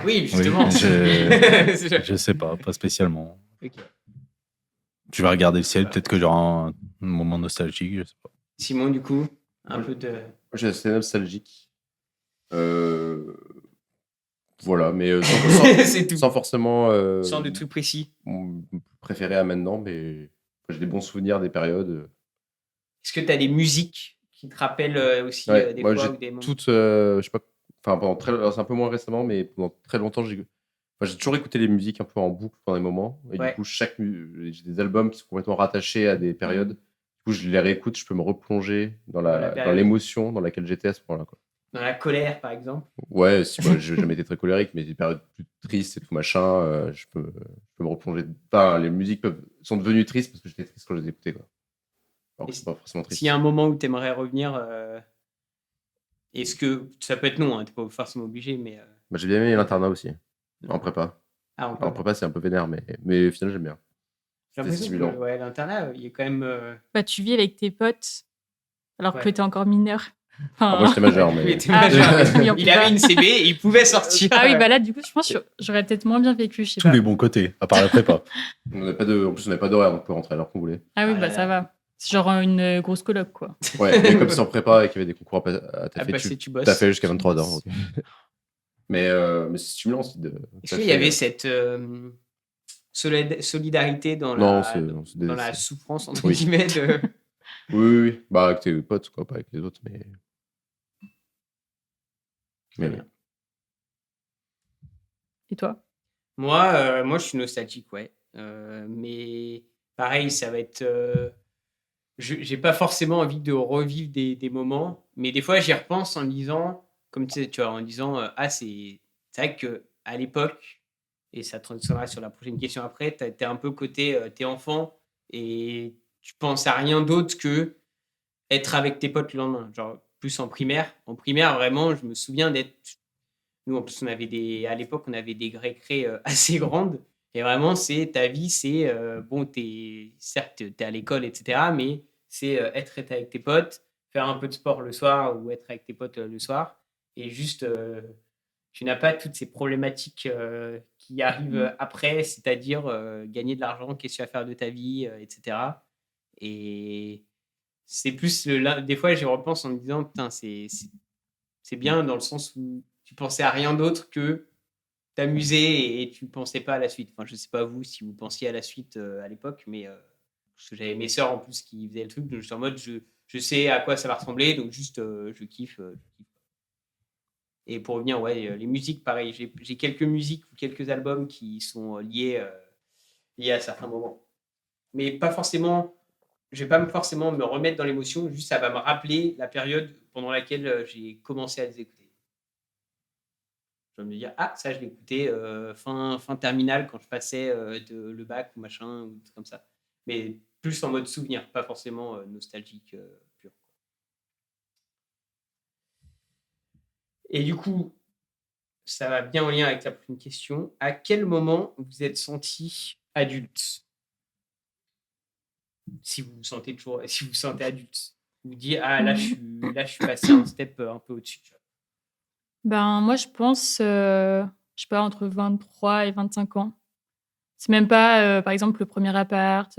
Oui, justement. Je sais pas spécialement. Ok. Tu vas regarder le ciel, peut-être que j'aurai un moment nostalgique, je sais pas. Simon, du coup, un peu de... Moi, j'ai assez nostalgique. Voilà, mais C'est tout. sans forcément. Sans de trucs précis. Mon préféré à maintenant, mais j'ai des bons souvenirs des périodes. Est-ce que tu as des musiques qui te rappellent aussi Ouais, des moi, fois j'ai ou des moments? toutes. Je sais pas. Enfin, c'est un peu moins récemment, mais pendant très longtemps, j'ai toujours écouté les musiques un peu en boucle pendant des moments. Et Ouais. du coup, j'ai des albums qui sont complètement rattachés à des périodes. Du coup, je les réécoute, je peux me replonger dans période. l'émotion dans laquelle j'étais à ce moment-là. Quoi. Dans la colère, par exemple. Ouais, j'ai jamais été très colérique, mais des périodes plus tristes et tout machin, je peux me replonger. Enfin, les musiques sont devenues tristes parce que j'étais triste quand je les écoutais. Quoi. Alors que c'est pas forcément triste. S'il y a un moment où tu aimerais revenir, est-ce que ça peut être non, hein, t'es pas forcément obligé, mais. Bah, j'ai bien aimé l'internat aussi, en prépa. Ah, En prépa, c'est un peu vénère, mais au final, j'aime bien. J'ai l'impression que ouais, l'internat, il est quand même. Bah, tu vis avec tes potes alors Ouais. que t'es encore mineur. Ah, moi, j'étais majeur, mais. Il était majeur. oui, on peut Il avait pas. une CB et il pouvait sortir. Ah oui, bah là, du coup, je pense que j'aurais peut-être moins bien vécu. Je sais Tous pas. les bons côtés, à part la prépa. En plus, on n'avait pas d'horaire, donc on pouvait rentrer à l'heure qu'on voulait. Ah oui, Ah bah là ça là. va. C'est genre une grosse coloc, quoi. Ouais, et comme c'est en prépa et qu'il y avait des concours à À taffer, passer, tu bosses. t'as fait jusqu'à 23h. Donc. mais c'est stimulant aussi de. Est-ce qu'il y avait cette solidarité dans la souffrance, entre guillemets de... Oui. Bah, avec tes potes, quoi, pas avec les autres, mais. Bien. Et toi? Moi, je suis nostalgique, ouais. Mais pareil, ça va être... j'ai pas forcément envie de revivre des moments, mais des fois, j'y repense en me disant, comme tu vois, en disant, c'est vrai qu'à l'époque, et ça transitionnera sur la prochaine question après, t'es un peu côté, t'es enfant, et tu penses à rien d'autre que être avec tes potes le lendemain. Genre, plus en primaire. En primaire, vraiment, je me souviens d'être... Nous, en plus, à l'époque, on avait des récrés assez grandes. Et vraiment, ta vie, c'est... bon, certes, t'es à l'école, etc. Mais c'est être avec tes potes, faire un peu de sport le soir ou être avec tes potes le soir. Et juste, tu n'as pas toutes ces problématiques qui arrivent après, c'est-à-dire gagner de l'argent, qu'est-ce que tu vas faire de ta vie, etc. Et c'est plus... des fois, j'y repense en me disant, putain, c'est bien dans le sens où tu pensais à rien d'autre que t'amuser et tu pensais pas à la suite. Enfin, je sais pas vous si vous pensiez à la suite à l'époque, mais parce que j'avais mes sœurs en plus qui faisaient le truc, donc je suis en mode je sais à quoi ça va ressembler, donc juste je kiffe. Et pour revenir, ouais, les musiques, pareil, j'ai quelques musiques ou quelques albums qui sont liés à certains moments. Mais pas forcément, je vais pas forcément me remettre dans l'émotion, juste ça va me rappeler la période pendant laquelle j'ai commencé à les écouter. Je vais me dire, ça, je l'ai écouté fin terminale quand je passais le bac ou machin, ou des trucs comme ça. Mais plus en mode souvenir, pas forcément nostalgique pur. Et du coup, ça va bien en lien avec la prochaine question. À quel moment vous êtes senti adulte? Si vous vous sentez adulte. Vous dites, là, je suis passé un step un peu au-dessus. Ben, moi, je pense, je sais pas, entre 23 et 25 ans. C'est même pas, par exemple, le premier appart,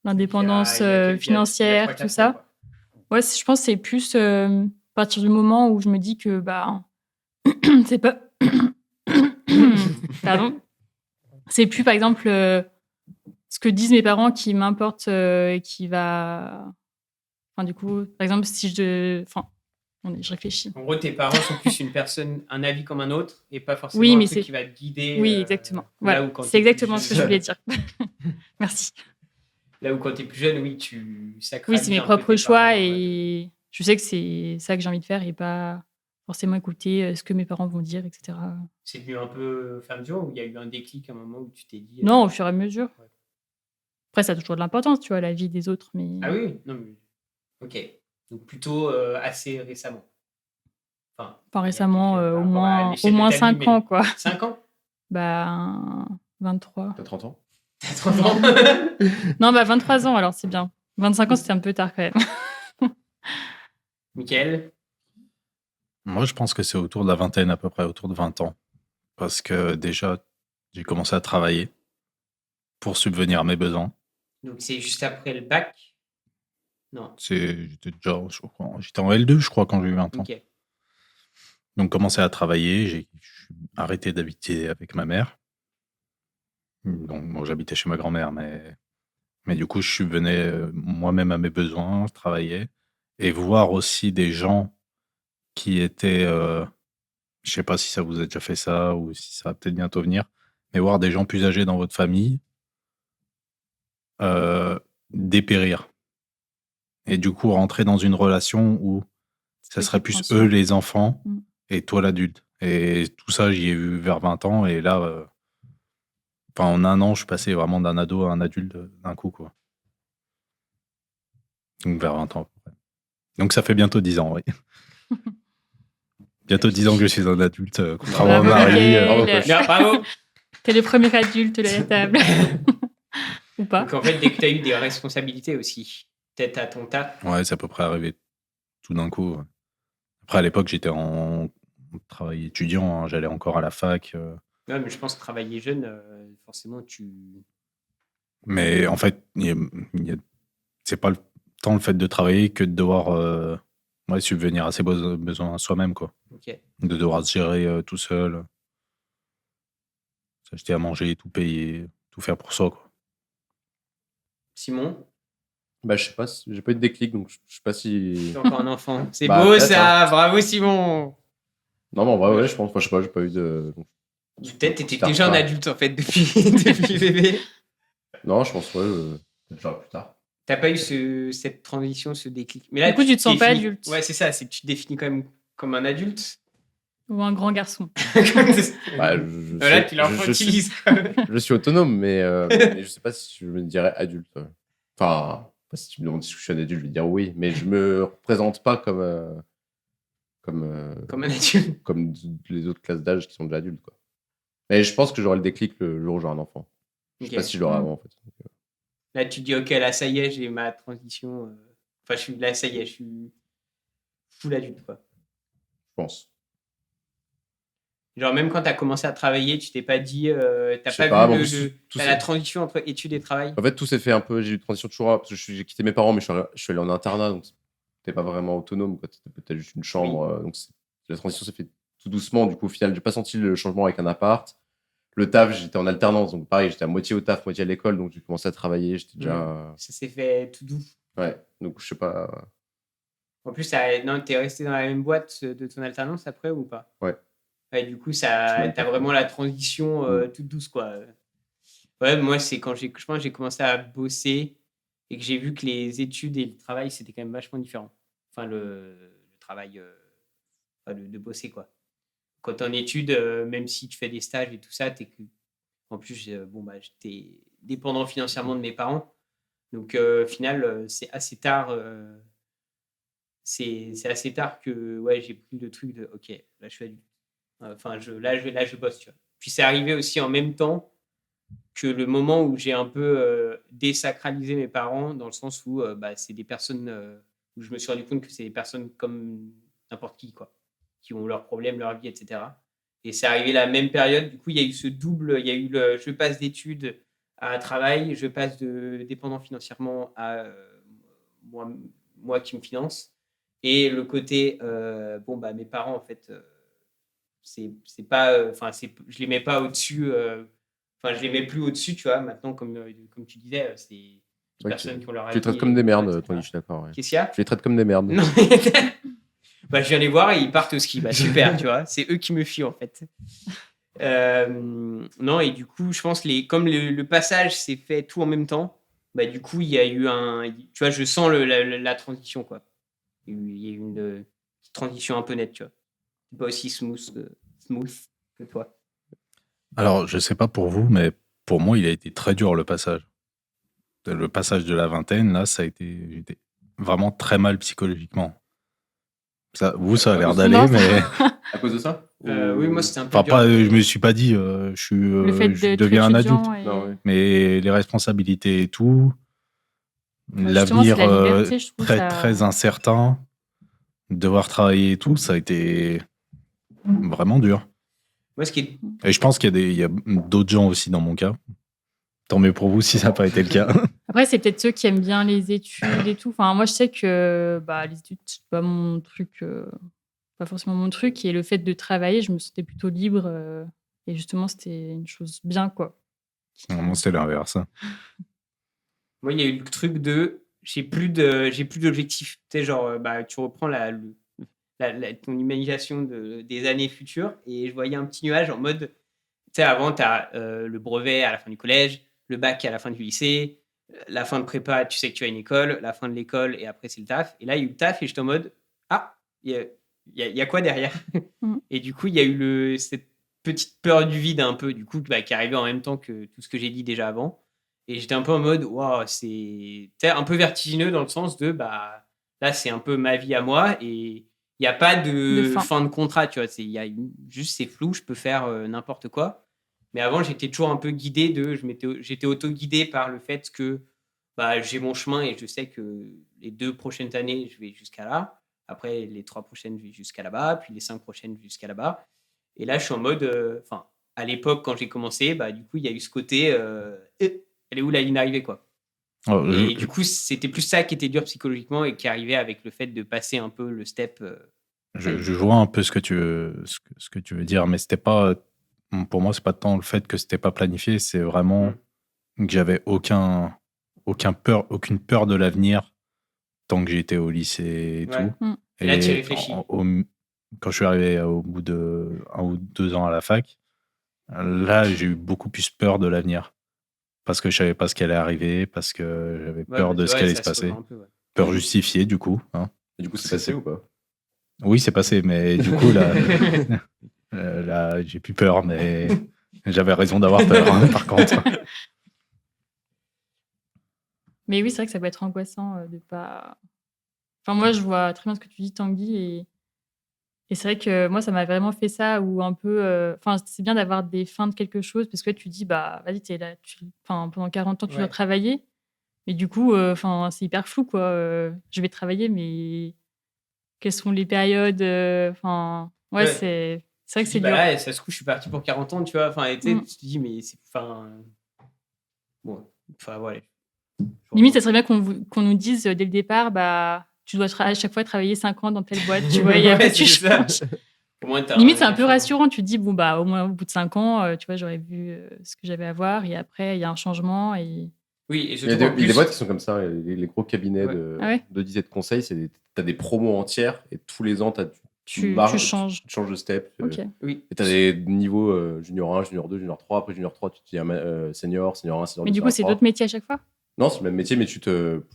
l'indépendance financière, tout ça. Ouais, je pense que c'est plus à partir du moment où je me dis que c'est pas... Pardon. C'est plus, par exemple, ce que disent mes parents qui m'importe, qui va Enfin, du coup, par exemple, si je... Enfin, je réfléchis. En gros, tes parents sont plus un avis comme un autre et pas forcément Oui, un mais truc c'est... qui va te guider. Oui, exactement. Là Voilà. où quand C'est t'es plus exactement ce que je jeune- voulais dire. Merci. Là où quand t'es plus jeune, oui, tu Oui, sacralises c'est mes un peu propres tes choix parents, et je sais que c'est ça que j'ai envie de faire et pas forcément écouter ce que mes parents vont dire, etc. C'est venu un peu au fur et à mesure ou il y a eu un déclic à un moment où tu t'es dit... Non, au fur et à mesure. Ouais. Après, ça a toujours de l'importance, tu vois, la vie des autres, mais... Ah oui, non mais... Ok. Donc plutôt assez récemment. Enfin, il y a récemment, quelques- par au rapport à moins l'échelle de ta vie, 5 mais- ans, quoi. 5 ans Bah, 23. T'as 30 ans? T'as 30 ans Non, bah 23 ans, alors c'est bien. 25 ans, c'était un peu tard quand même. Mickaël? Moi, je pense que c'est autour de la vingtaine, à peu près, autour de 20 ans. Parce que déjà, j'ai commencé à travailler pour subvenir à mes besoins. Donc c'est juste après le bac? Non. J'étais déjà, j'étais en L2, je crois, quand j'ai eu 20 ans. Ok. Donc, commencé à travailler, j'ai arrêté d'habiter avec ma mère. Donc, bon, j'habitais chez ma grand-mère, mais du coup, je subvenais moi-même à mes besoins, je travaillais. Et voir aussi des gens qui étaient, je sais pas si ça vous a déjà fait ça ou si ça va peut-être bientôt venir, mais voir des gens plus âgés dans votre famille dépérir. Et du coup, rentrer dans une relation où ça serait plus eux les enfants et toi l'adulte. Et tout ça, j'y ai vu vers 20 ans. Et là, en un an, je suis passé vraiment d'un ado à un adulte d'un coup, quoi. Donc vers 20 ans à peu près. Donc ça fait bientôt 10 ans, oui. Bientôt 10 ans que je suis un adulte, contrairement à Bravo, Marie. Mickaël. Bien, bravo. T'es le premier adulte de la table. Ou pas. Donc en fait, dès que tu as eu des responsabilités aussi, peut-être à ton taf. Ouais, c'est à peu près arrivé tout d'un coup. Ouais. Après, à l'époque, j'étais en travail étudiant, hein, j'allais encore à la fac. Ouais, mais je pense que travailler jeune, forcément, Mais en fait, c'est pas tant le fait de travailler que de devoir subvenir à ses besoins soi-même, quoi. Ok. De devoir se gérer tout seul, s'acheter à manger, tout payer, tout faire pour soi, quoi. Simon? Bah, je sais pas, j'ai pas eu de déclic, donc je sais pas si. T'es encore un enfant. C'est Bah, beau peut-être, ça, bravo Simon. Non, mais en vrai, ouais, je pense. Enfin, je sais pas, j'ai pas eu de. Peut-être t'étais déjà un adulte en fait depuis bébé. Non, je pense, ouais, peut-être plus tard. T'as pas eu cette transition, ce déclic. Mais là, Du coup, tu te sens pas définis- adulte. Ouais, c'est ça, c'est que tu te définis quand même comme un adulte. Ou un grand garçon. Bah, Là, tu l'enfantilises. Je suis autonome, mais je sais pas si je me dirais adulte. Enfin, si tu me demandes si je suis un adulte, je vais dire oui, mais je me représente pas comme Comme un adulte. comme les autres classes d'âge qui sont déjà adultes, quoi. Mais je pense que j'aurai le déclic le jour où j'aurai un enfant. Je sais Ok. pas si je l'aurai avant, en fait. Là, tu dis, ok, là, ça y est, j'ai ma transition. Enfin, là, ça y est, je suis full adulte, quoi. Je pense. Genre, même quand tu as commencé à travailler, tu t'es pas dit, Je t'as sais pas pas, vu bon, tout la transition entre études et travail. En fait, tout s'est fait un peu. J'ai eu une transition toujours parce que j'ai quitté mes parents, mais je suis allé en internat, donc t'es pas vraiment autonome, quoi. T'étais peut-être juste une chambre. Donc la transition s'est fait tout doucement. Du coup, au final, j'ai pas senti le changement avec un appart. Le taf, j'étais en alternance, donc pareil, j'étais à moitié au taf, moitié à l'école, donc j'ai commencé à travailler. J'étais déjà. Ça s'est fait tout doux. Ouais, donc je sais pas. En plus, non, t'es resté dans la même boîte de ton alternance après ou pas? Ouais. Ouais, du coup, t'as vraiment la transition toute douce, quoi. Ouais, moi, c'est quand je pense que j'ai commencé à bosser et que j'ai vu que les études et le travail, c'était quand même vachement différent. Enfin, le travail de bosser, quoi. Quand t'es en études, même si tu fais des stages et tout ça, en plus, j'étais dépendant financièrement de mes parents. Donc, au final, c'est assez tard. C'est assez tard que ouais, j'ai pris le truc de OK, là, je suis adulte. Enfin, là, je bosse, tu vois. Puis c'est arrivé aussi en même temps que le moment où j'ai un peu désacralisé mes parents, dans le sens où c'est des personnes où je me suis rendu compte que c'est des personnes comme n'importe qui, quoi, qui ont leurs problèmes, leur vie, etc. Et c'est arrivé la même période. Du coup, il y a eu ce double. Il y a eu je passe d'études à travail, je passe de dépendant financièrement à moi qui me finance. Et le côté, mes parents, en fait, c'est pas. Je les mets pas au-dessus. Je les mets plus au-dessus, tu vois. Maintenant, comme tu disais, Ouais, personnes qui ont leur avis. Tu les traites comme des merdes, etc. Tanguy, je suis d'accord. Ouais. Qu'est-ce qu'il y a? Tu les traites comme des merdes. Non. Bah, je viens les voir et ils partent au ski. Bah, super, tu vois. C'est eux qui me fuient, en fait. Non, et du coup, je pense, comme le passage s'est fait tout en même temps, bah, du coup, il y a eu tu vois, je sens la transition, quoi. Il y a eu une transition un peu nette, tu vois. C'est pas aussi smooth que toi. Alors, je sais pas pour vous, mais pour moi, il a été très dur le passage. Le passage de la vingtaine, là, j'étais vraiment très mal psychologiquement. Ça a l'air d'aller, Non, mais. À cause de ça Oui, moi, c'était un peu Enfin, dur. je me suis pas dit, le fait je d'être deviens un adulte. étudiant et... Non, ouais. Mais les responsabilités et tout, Justement, c'est l'avenir la liberté, je trouve très, ça... très incertain, devoir travailler et tout, ça a été vraiment dur. Moi, ce qui est... Et je pense qu'il y a d'autres gens aussi dans mon cas. Tant mieux pour vous si ça n'a pas été le cas. Après, c'est peut-être ceux qui aiment bien les études et tout. Enfin, moi, je sais que les études, c'est pas mon truc, pas forcément mon truc. Et le fait de travailler, je me sentais plutôt libre. Et justement, c'était une chose bien, quoi. Moi, c'était l'inverse. Moi, il y a eu le truc de j'ai plus d'objectifs. Tu sais, genre, tu reprends ton imagination des années futures et je voyais un petit nuage en mode, tu sais, avant, tu as le brevet à la fin du collège, le bac à la fin du lycée, la fin de prépa, tu sais que tu as une école, la fin de l'école et après, c'est le taf. Et là, il y a eu le taf et j'étais en mode, ah, il y a quoi derrière? Et du coup, il y a eu cette petite peur du vide un peu, du coup, qui est arrivée en même temps que tout ce que j'ai dit déjà avant. Et j'étais un peu en mode, waouh, c'est un peu vertigineux dans le sens de, là, c'est un peu ma vie à moi et il n'y a pas de fin de contrat, tu vois. Juste, c'est flou, je peux faire n'importe quoi. Mais avant, j'étais toujours un peu guidé j'étais auto-guidé par le fait que j'ai mon chemin et je sais que les 2 prochaines années, je vais jusqu'à là. Après, les 3 prochaines, je vais jusqu'à là-bas. Puis les 5 prochaines, jusqu'à là-bas. Et là, je suis en mode, à l'époque, quand j'ai commencé, du coup, il y a eu ce côté, elle est où la ligne d'arrivée, quoi. Et du coup, c'était plus ça qui était dur psychologiquement et qui arrivait avec le fait de passer un peu le step. Je vois un peu ce que tu veux dire, mais c'était pas, pour moi, c'est pas tant le fait que c'était pas planifié, c'est vraiment que j'avais aucune peur de l'avenir tant que j'étais au lycée et tout. Et là, tu y réfléchis. Quand je suis arrivé au bout de 1 ou 2 ans à la fac, là, j'ai eu beaucoup plus peur de l'avenir. Parce que je savais pas ce qui allait arriver, parce que j'avais peur de ce qui allait se passer. Peur justifiée, du coup. Hein. Et du coup, c'est passé ou pas? Oui, c'est passé, mais du coup, là, j'ai plus peur, mais j'avais raison d'avoir peur, hein, par contre. Mais oui, c'est vrai que ça peut être angoissant de pas... Enfin, moi, je vois très bien ce que tu dis, Tanguy, et c'est vrai que moi, ça m'a vraiment fait ça, où un peu... Enfin, c'est bien d'avoir des fins de quelque chose, parce que tu dis, vas-y, t'es là, pendant 40 ans, tu dois travailler. Mais du coup, c'est hyper flou, quoi. Je vais travailler, mais quelles sont les périodes? C'est vrai que c'est dur. Là, ça se trouve, je suis parti pour 40 ans, tu vois. Tu te dis, mais c'est... voilà. Limite, ça serait bien qu'on nous dise dès le départ, tu dois à chaque fois travailler 5 ans dans telle boîte, tu vois, et après tu changes. Limite, c'est un peu rassurant. Tu te dis, au moins au bout de 5 ans, tu vois, j'aurais vu ce que j'avais à voir, et après, il y a un changement. Oui, et il y a des boîtes qui sont comme ça, les gros cabinets d'audit et de conseil, tu as des promos entières, et tous les ans, tu changes de step. Oui. Et tu as des niveaux junior 1, junior 2, junior 3. Après junior 3, tu te dis senior 1, senior 2. Mais du coup, c'est d'autres métiers à chaque fois? Non, c'est le même métier, mais plus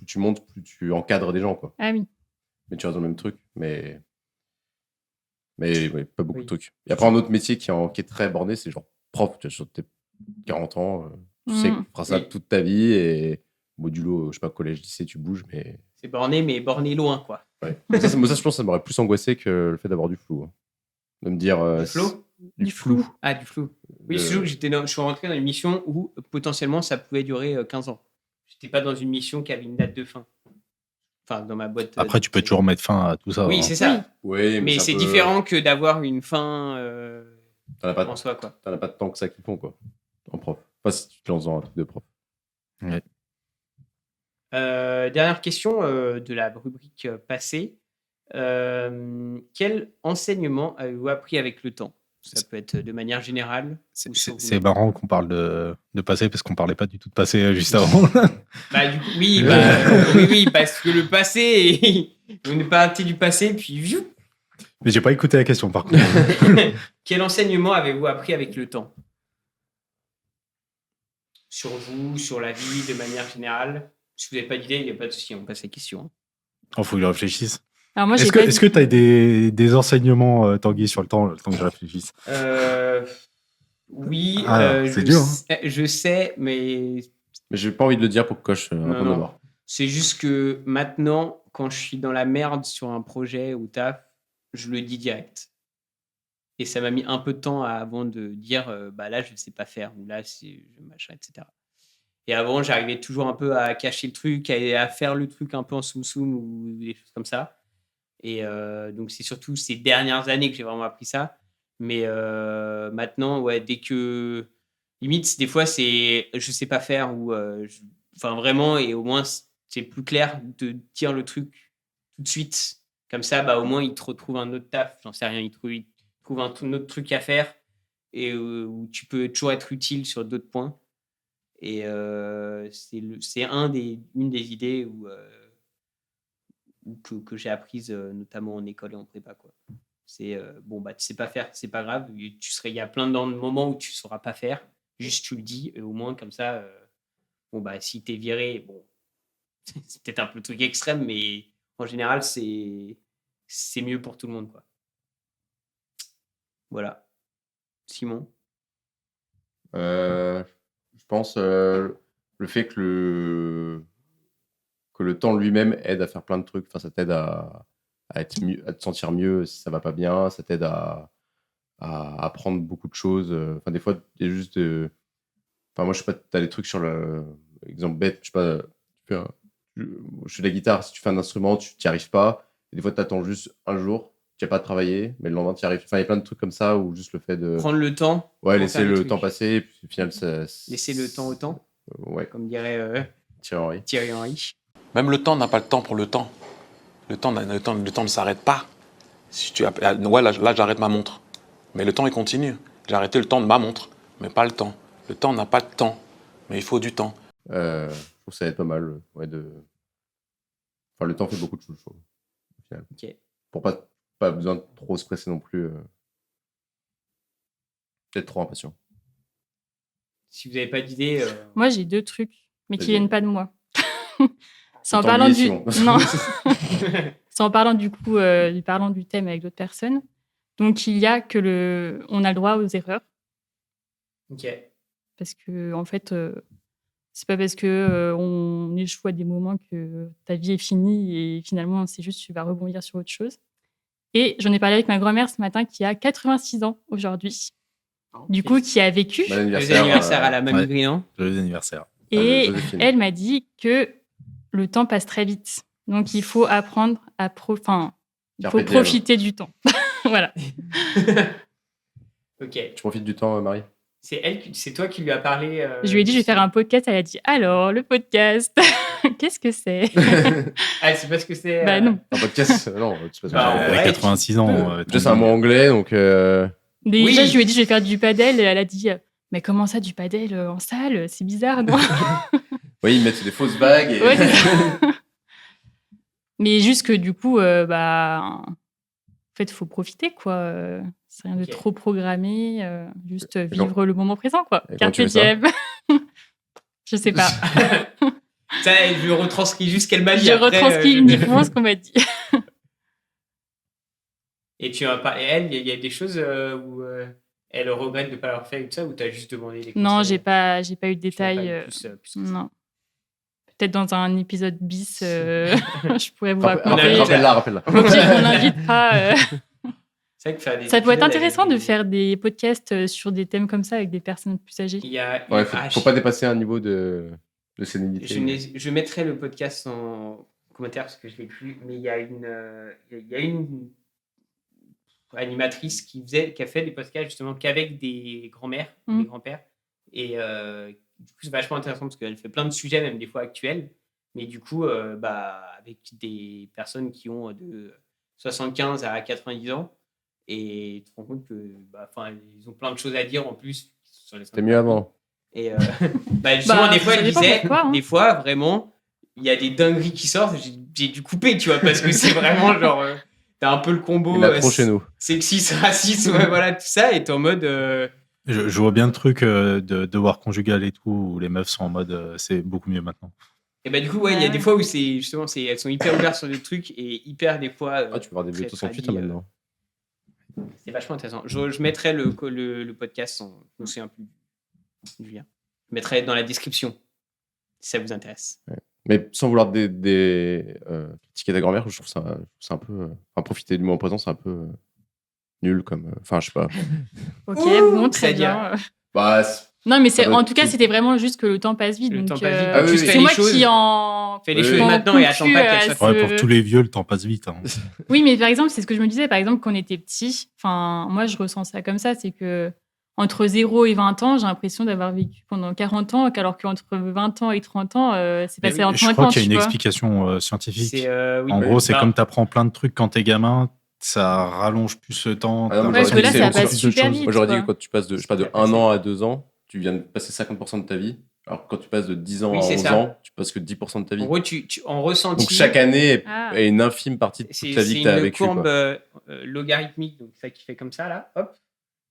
tu montes, plus tu encadres des gens, quoi. Ah oui. Mais tu restes dans le même truc. Mais pas beaucoup de trucs. Et après, un autre métier qui est très borné, c'est genre prof. Tu as tes 40 ans, tu sais que tu feras ça toute ta vie, et modulo, je sais pas, collège, lycée, tu bouges, mais... C'est borné, mais borné loin, quoi. Ouais. Ça, je pense que ça m'aurait plus angoissé que le fait d'avoir du flou. Hein. De me dire... du flou. Du flou. Ah, du flou. Oui, c'est sûr que je suis rentré dans une mission où potentiellement ça pouvait durer 15 ans. J'étais pas dans une mission qui avait une date de fin. Enfin, dans ma boîte. Après, tu peux toujours mettre fin à tout ça. Oui, c'est ça. Oui, mais c'est différent que d'avoir une fin en soi, quoi. T'en as pas de temps que ça qu'ils font, quoi. En prof. Pas si tu te lances dans un truc de prof. Ouais. Dernière question de la rubrique passée. Quel enseignement avez-vous appris avec le temps? Ça peut être de manière générale. C'est marrant qu'on parle de passé parce qu'on parlait pas du tout de passé juste avant. Bah, du coup, oui, parce que le passé, on est parti du passé, puis Mais j'ai pas écouté la question par contre. Quel enseignement avez-vous appris avec le temps? Sur vous, sur la vie, de manière générale. Si vous n'avez pas d'idée, il n'y a pas de souci, on passe à la question. Il faut que je réfléchisse. Alors moi, Est-ce que tu as des enseignements, Tanguy, sur le temps que je réfléchisse? Oui, c'est dur. Je sais, mais j'ai pas envie de le dire pour que Coche réponde d'abord. C'est juste que maintenant, quand je suis dans la merde sur un projet ou taf, je le dis direct. Et ça m'a mis un peu de temps avant de dire là, je ne sais pas faire, ou là, c'est machin, etc. Et avant, j'arrivais toujours un peu à cacher le truc, à faire le truc un peu en soum-soum ou des choses comme ça. Et donc, c'est surtout ces dernières années que j'ai vraiment appris ça. Mais maintenant, ouais, dès que... Limite, des fois, c'est je sais pas faire ou... Enfin, vraiment, et au moins, c'est plus clair de dire le truc tout de suite. Comme ça, au moins, il te retrouve un autre taf. J'en sais rien, il trouve un autre truc à faire et où tu peux toujours être utile sur d'autres points. Et c'est une des idées que j'ai apprises, notamment en école et en prépa, quoi. C'est tu sais pas faire, c'est pas grave. Il y a plein de moments où tu sauras pas faire. Juste tu le dis et au moins comme ça, si t'es viré, c'est peut-être un peu le truc extrême, mais en général c'est mieux pour tout le monde, quoi. Voilà. Simon. Je pense le fait que le temps lui-même aide à faire plein de trucs. Enfin, ça t'aide à être mieux, à te sentir mieux si ça va pas bien. Ça t'aide à apprendre beaucoup de choses. Enfin, des fois, il y a juste. Enfin, moi, je sais pas, t'as des trucs sur exemple bête. Je sais pas. Je fais de la guitare. Si tu fais un instrument, tu n'y arrives pas. Et des fois, tu attends juste un jour. Tu n'as pas travaillé, mais le lendemain, tu y arrives. Enfin, il y a plein de trucs comme ça où juste le fait de. Prendre le temps. Ouais, laisser le temps passer. Et puis, au final, laisser le temps au temps. Ouais. Comme dirait Thierry Henry. Même le temps n'a pas le temps pour le temps. Le temps ne s'arrête pas. Là, j'arrête ma montre. Mais le temps, il continue. J'ai arrêté le temps de ma montre, mais pas le temps. Le temps n'a pas de temps, mais il faut du temps. Je trouve que ça aide pas mal. Ouais, enfin, le temps fait beaucoup de choses, je trouve, au final. Okay. Pour pas besoin de trop se presser non plus. Peut-être trop impatient. Si vous n'avez pas d'idée... Moi, j'ai 2 trucs, mais qui viennent pas de moi. C'est en parlant du... Non. C'est en parlant du coup, parlant du thème avec d'autres personnes. Donc, il y a que on a le droit aux erreurs. Ok. Parce que, en fait, c'est pas parce que on échoue à des moments que ta vie est finie et finalement, c'est juste tu vas rebondir sur autre chose. Et j'en ai parlé avec ma grand-mère ce matin qui a 86 ans aujourd'hui. Du coup, qui a vécu. Bon anniversaire à la Mamie Briand. Joyeux anniversaire. Et elle m'a dit que le temps passe très vite. Donc, il faut apprendre à profiter du temps. Voilà. Ok. Tu profites du temps, Marie? C'est toi qui lui as parlé. Je lui ai dit, je vais faire un podcast. Elle a dit, alors, le podcast, qu'est-ce que c'est? Ah, c'est pas ce que c'est. Bah non. Un podcast, non. Elle a 86 ans. Déjà, c'est un mot anglais, donc. Déjà, je lui ai dit, je vais faire du padel. Et elle a dit, mais comment ça, du padel en salle? C'est bizarre, non? Oui, ils mettent des fausses bagues. Et... Ouais, c'est ça. Mais juste que du coup, en fait, il faut profiter, quoi. C'est rien de trop programmé, juste vivre le moment présent, quoi. Carpe diem. Je sais pas. Ça, je retranscris juste ce qu'elle m'a dit. Je retranscris uniquement ce qu'on m'a dit. Et elle, il y a des choses où elle regrette de ne pas avoir fait ou ça, ou tu as juste demandé des conseils? Non, j'ai pas eu de détails. Non. Peut-être dans un épisode bis, je pourrais vous raconter. Rappelle-la. Ok, on invitera. C'est vrai que faire des ça peut être intéressant de faire des podcasts sur des thèmes comme ça avec des personnes plus âgées. Faut pas dépasser un niveau de sénilité. Je mettrai le podcast en commentaire parce que je l'ai plus, mais il y a une animatrice qui a fait des podcasts justement qu'avec des grands-mères, des grands-pères, et du coup c'est vachement intéressant parce qu'elle fait plein de sujets même des fois actuels, mais du coup avec des personnes qui ont de 75 à 90 ans Et tu te rends compte que, ils ont plein de choses à dire en plus. C'était mieux avant. Et justement, des fois, ça je dépend disais, pourquoi, hein. des fois, vraiment, il y a des dingueries qui sortent, j'ai dû couper, tu vois, parce que c'est vraiment genre, t'as un peu le combo. Il y en a trop chez nous. Sexiste, raciste, ouais, voilà, tout ça, et t'es en mode. Je vois bien le truc de devoir conjugal et tout, où les meufs sont en mode c'est beaucoup mieux maintenant. Et du coup, il y a des fois où c'est justement, elles sont hyper ouvertes sur des trucs et hyper des fois. Tu peux voir des vidéos 68 maintenant. C'est vachement intéressant. Je mettrai le podcast, je me souviens plus du lien. Je mettrai dans la description si ça vous intéresse. Ouais. Mais sans vouloir critiquer ta grand-mère, je trouve ça un peu. Profiter du moment présent, c'est un peu nul comme. Enfin, je sais pas. Ok, bon, très c'est-à-dire bien. Non, mais en tout cas, c'était vraiment juste que le temps passe vite. Le donc, temps passe vite. Oui, c'est moi qui fais les choses maintenant et attends pas qu'elles soient Ouais, pour tous les vieux, le temps passe vite. Hein. Oui, mais par exemple, c'est ce que je me disais. Par exemple, quand on était petit, moi, je ressens ça comme ça. C'est que entre 0 et 20 ans, j'ai l'impression d'avoir vécu pendant 40 ans, alors qu'entre 20 ans et 30 ans, c'est passé en 5 ans. Je crois qu'il y a une explication scientifique. En gros, c'est comme tu apprends plein de trucs quand t'es gamin, ça rallonge plus le temps. Parce que là, ça passe super vite. Moi, j'aurais dit que quand tu passes de 1 an à 2 ans, tu viens de passer 50% de ta vie. Alors que quand tu passes de 10 ans à 11 ans, tu passes que 10% de ta vie. En gros, en ressenti. Donc chaque année est une infime partie de toute ta vie que tu as vécue. C'est une courbe logarithmique, donc ça qui fait comme ça, là. Hop.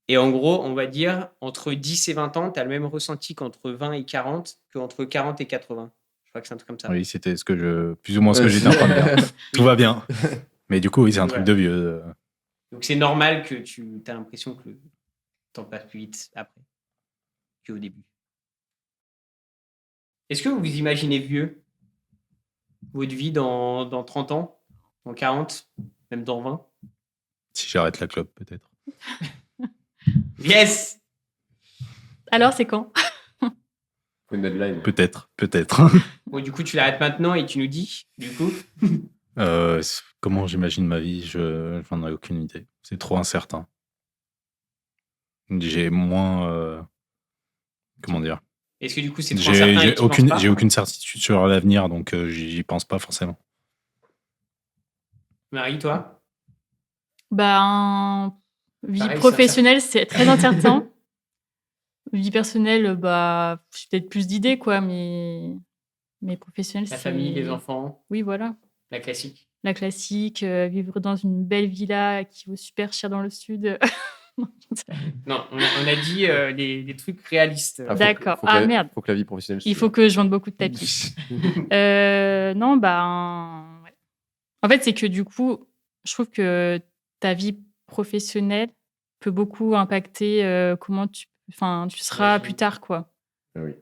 Et en gros, on va dire, entre 10 et 20 ans, tu as le même ressenti qu'entre 20 et 40, qu'entre 40 et 80. Je crois que c'est un truc comme ça. Oui, c'était plus ou moins ce que j'étais en train de dire. Tout va bien. Mais du coup, oui, c'est un truc de vieux. Donc c'est normal que tu as l'impression que le temps passe plus vite après qu'au début. Est-ce que vous vous imaginez vieux, votre vie dans 30 ans, dans 40, même dans 20? Si j'arrête la clope, peut-être. Yes! Alors, c'est quand? Une deadline. Peut-être. Bon, du coup, tu l'arrêtes maintenant et tu nous dis, du coup? Comment j'imagine ma vie, je n'en ai aucune idée. C'est trop incertain. J'ai moins... comment dire? Est-ce que du coup, c'est trop incertain? J'ai aucune certitude sur l'avenir, donc j'y pense pas forcément. Marie, toi? Vie professionnelle, c'est très incertain. Vie personnelle, j'ai peut-être plus d'idées, quoi, mais professionnelle, La famille, les enfants. Oui, voilà. La classique. La classique, vivre dans une belle villa qui vaut super cher dans le sud. Non, on a dit des trucs réalistes. D'accord. Merde. Faut que la vie professionnelle. Il faut que je vende beaucoup de tapis. Non, ouais. En fait, c'est que du coup, je trouve que ta vie professionnelle peut beaucoup impacter comment tu seras plus tard, quoi. Ah oui.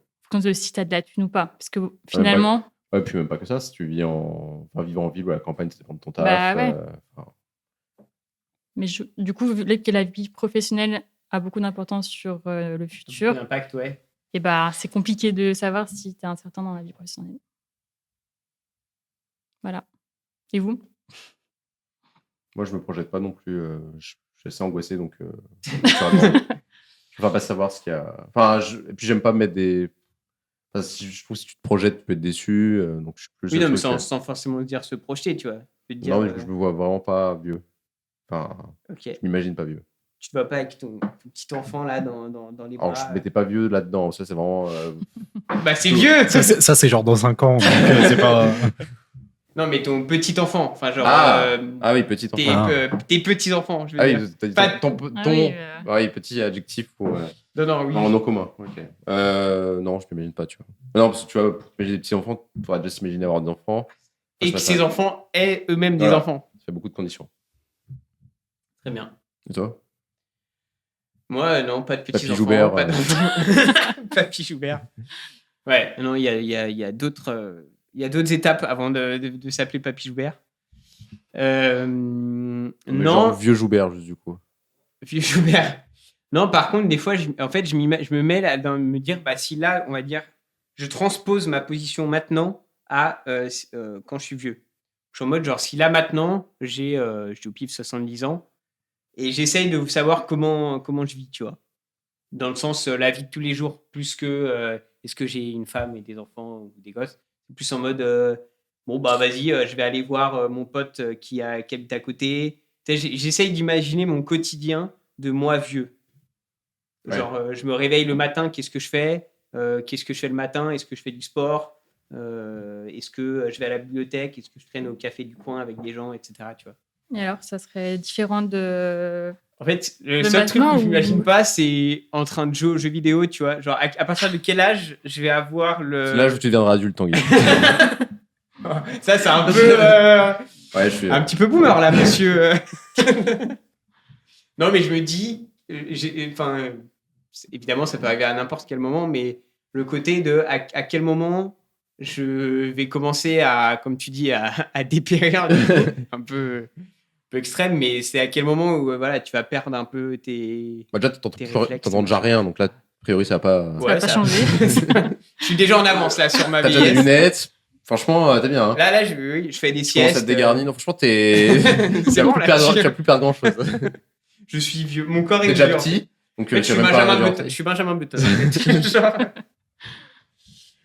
Si tu as de la thune ou pas. Parce que finalement. Ouais, puis même pas que ça. Si tu vis vivre en ville ou à la campagne, ça dépend de ton taf. Ouais. Mais du coup, vu que la vie professionnelle a beaucoup d'importance sur le futur. L'impact, ouais. Et c'est compliqué de savoir si tu es incertain dans la vie professionnelle. Voilà. Et vous? Moi, je me projette pas non plus. Je suis assez angoissé, donc je ne vais pas savoir ce qu'il y a. Et puis, j'aime pas mettre des. Je trouve que si tu te projettes, tu peux être déçu. Donc, je suis plus. Oui, non, mais sans forcément dire se projeter, tu vois. Non, mais je me vois vraiment pas vieux. Okay. Je m'imagine pas vieux. Tu te vois pas avec ton petit enfant là dans les bras. Alors, je m'étais pas vieux là-dedans. Ça, c'est vraiment. C'est vieux. Ça, c'est genre dans 5 ans. Donc, c'est pas. Non, mais ton petit enfant. Enfin, genre. oui, petit enfant. Tes petits enfants, je veux dire. Oui, t'as dit ton petit adjectif pour. Non, oui. Non commun. Ok. Non, je m'imagine pas, tu vois. Non, parce que tu vois, pour t'imaginer des petits enfants, il faudra déjà s'imaginer avoir des enfants. Et que ces enfants aient eux-mêmes des enfants. Ça fait beaucoup de conditions. Très bien. Et toi? Moi, non, pas de petits enfants. Joubert, pas Papy Joubert. Ouais, non, il y a d'autres étapes avant de s'appeler Papy Joubert. Non. Genre vieux Joubert, juste du coup. Vieux Joubert. Non, par contre, des fois, je me mets là dans me dire, si là, on va dire, je transpose ma position maintenant à quand je suis vieux. Je suis en mode, genre, si là, maintenant, j'ai au pif 70 ans, et j'essaye de savoir comment je vis, tu vois. Dans le sens, la vie de tous les jours, plus que est-ce que j'ai une femme et des enfants ou des gosses. C'est plus en mode, vas-y, je vais aller voir mon pote qui habite à côté. J'essaye d'imaginer mon quotidien de moi vieux. Genre, je me réveille le matin, qu'est-ce que je fais le matin? Est-ce que je fais du sport? Est-ce que je vais à la bibliothèque? Est-ce que je traîne au café du coin avec des gens, etc. Tu vois. Et alors, ça serait différent de... En fait, le seul truc que je n'imagine pas, c'est en train de jouer aux jeux vidéo, tu vois. Genre, à partir de quel âge je vais avoir le... C'est l'âge où tu deviendras adulte, Tanguy. Ça, c'est un peu... Ouais, je suis... Un petit peu boomer, là, monsieur. Non, mais je me dis... évidemment, ça peut arriver à n'importe quel moment, mais le côté de à quel moment je vais commencer à, comme tu dis, à dépérir, un peu extrême, mais c'est à quel moment où voilà, tu vas perdre un peu tes... déjà, t'entends déjà rien, donc là, a priori, ça va pas... Ça va pas changer. Je suis déjà en avance, là, sur ma vie. T'as déjà des lunettes. Franchement, t'es bien. Hein. Là, je fais des siestes. Ça te dégarnit. Non, franchement, tu vas plus perdre grand-chose. Je suis vieux. Mon corps est déjà dur. petit. Donc, je suis Benjamin Button.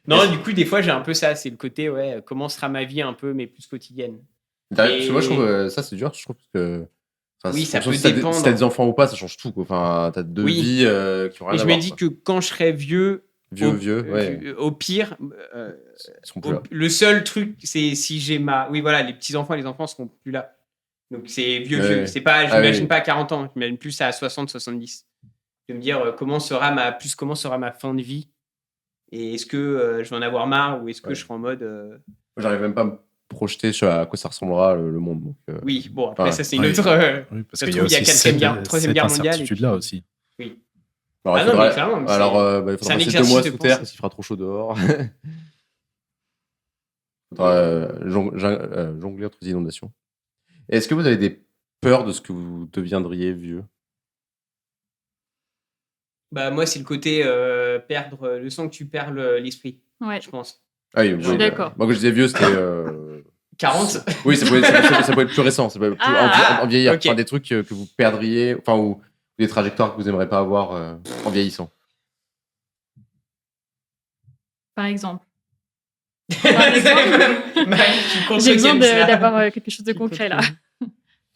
Non, du coup, des fois, j'ai un peu ça. C'est le côté, comment sera ma vie un peu, mais plus quotidienne. Et... Moi, je trouve ça, c'est dur. Je trouve que... oui, ça peut dépendre. Si t'as des enfants ou pas, ça change tout. Quoi. Enfin, t'as deux vies qui ont rien à voir. Mais je me dis que quand je serai vieux, au pire, le seul truc, c'est si j'ai oui, voilà, les petits-enfants et les enfants seront plus là. Donc, c'est vieux. C'est pas, je m'imagine pas à 40 ans. Je m'imagine plus à 60, 70. De me dire comment sera ma fin de vie. Et est-ce que je vais en avoir marre ou est-ce que je serai en mode... J'arrive même pas à me projeter sur à quoi ça ressemblera le monde. Donc, oui, bon, après, ça, c'est une autre... Oui, parce qu'il y a aussi Troisième guerre mondiale. Incertitude-là aussi. Oui. Alors, il faudra passer 2 mois sous terre parce qu'il fera trop chaud dehors. Il faudra jongler entre les inondations. Est-ce que vous avez des peurs de ce que vous deviendriez vieux? Bah, moi, c'est le côté perdre le sang que tu perds l'esprit, je pense. Ah oui, je suis d'accord. Moi, quand je disais vieux, c'était... 40 Oui, ça peut être plus récent, ça peut être en vieillir. Okay. Enfin, des trucs que vous perdriez, enfin, ou des trajectoires que vous n'aimeriez pas avoir en vieillissant. Par exemple. J'ai besoin d'avoir quelque chose de concret, là.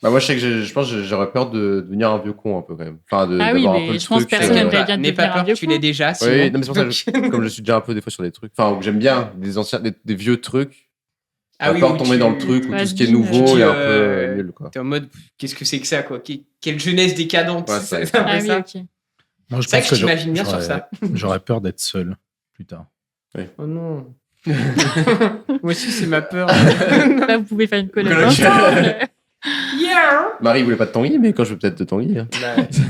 Bah moi, je sais que je pense que j'aurais peur de devenir un vieux con un peu quand même. Enfin, d'avoir un peu le je pense que personne n'aimerait bien devenir un vieux con. Tu l'es déjà. Oui, non, mais c'est pour ça que comme je suis déjà un peu des fois sur des trucs, enfin, j'aime bien des vieux trucs. J'ai peur de tomber dans le truc où tout ce qui est nouveau est un peu nul, quoi. T'es en mode, qu'est-ce que c'est que ça, quoi? Quelle jeunesse décadente. Ok. Moi, je pense que j'imagine bien sur ça. J'aurais peur d'être seul plus tard. Oui. Oh non. Moi aussi, c'est ma peur. Là, vous pouvez faire une collègue ensemble. Yeah. Marie voulait pas de Tanguy, mais quand je veux peut-être de Tanguy. Hein.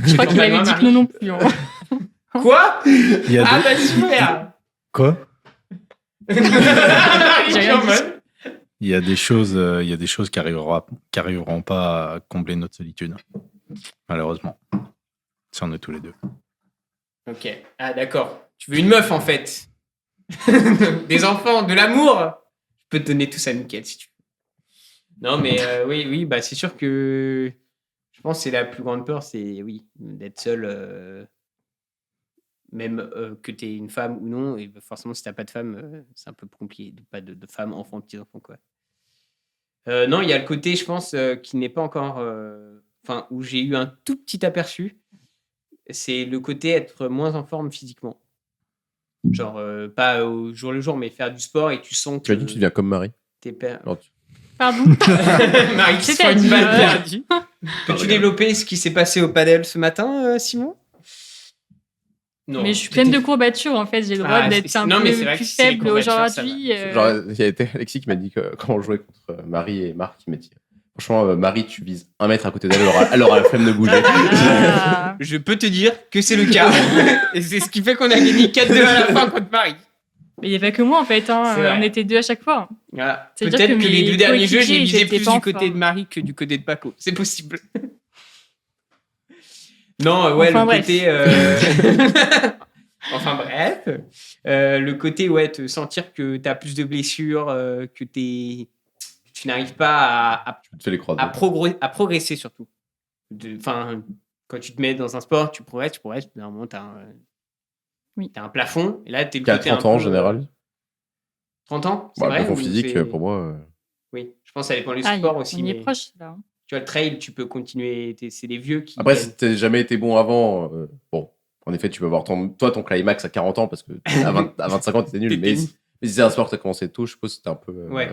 Je crois qu'il avait dit que non plus. Hein. Quoi? Bah super. Quoi? Il y a des choses qui arriveront pas à combler notre solitude, malheureusement. Si on est tous les deux. Ok. Ah d'accord. Tu veux une meuf en fait. Des enfants, de l'amour. Je peux te donner tout ça nickel si tu veux. Non, mais oui, bah c'est sûr que je pense que c'est la plus grande peur, c'est d'être seul, même que tu es une femme ou non. Et forcément, si tu n'as pas de femme, c'est un peu compliqué. Pas de femme, enfant, petits-enfants, quoi. Non, il y a le côté, je pense, qui n'est pas encore... Enfin, où j'ai eu un tout petit aperçu. C'est le côté être moins en forme physiquement. Genre, pas au jour le jour, mais faire du sport et tu sens que... Tu as dit que tu deviens comme Marie. Pardon. Marie qui se fait une balle perdue. Peux-tu développer ce qui s'est passé au padel ce matin, Simon? Non. Mais je suis pleine de courbatures, en fait. J'ai le droit d'être un peu plus faible aujourd'hui. Genre, il y a été Alexis qui m'a dit que quand on jouait contre Marie et Marc, il m'a dit franchement, Marie, tu vises 1 mètre à côté d'elle, elle aura la flemme de bouger. Je peux te dire que c'est le cas. Et c'est ce qui fait qu'on a gagné 4-2 à la fin contre Marie. Mais il n'y avait pas que moi, en fait. On était 2 à chaque fois. Voilà. Peut-être que les 2 derniers jeux, j'ai visé plus du côté de Marie que du côté de Paco. C'est possible. Non, enfin, le côté... enfin bref. Le côté, te sentir que tu as plus de blessures, que tu n'arrives pas à progresser surtout. Enfin, quand tu te mets dans un sport, tu progresses. Normalement, tu as un plafond. Et là, tu es le côté 30 ans en général. 30 ans, c'est le vrai. plafond physique, pour moi... Oui, je pense que ça dépend du sport aussi. On y est proche, là. Tu vois, le trail, tu peux continuer. C'est les vieux qui. Après, si t'as jamais été bon avant, bon, en effet, tu peux avoir ton climax à 40 ans parce que à 25 ans, t'étais nul. Mais si c'est un sport que t'as commencé tôt, je suppose que c'était un peu. Ouais.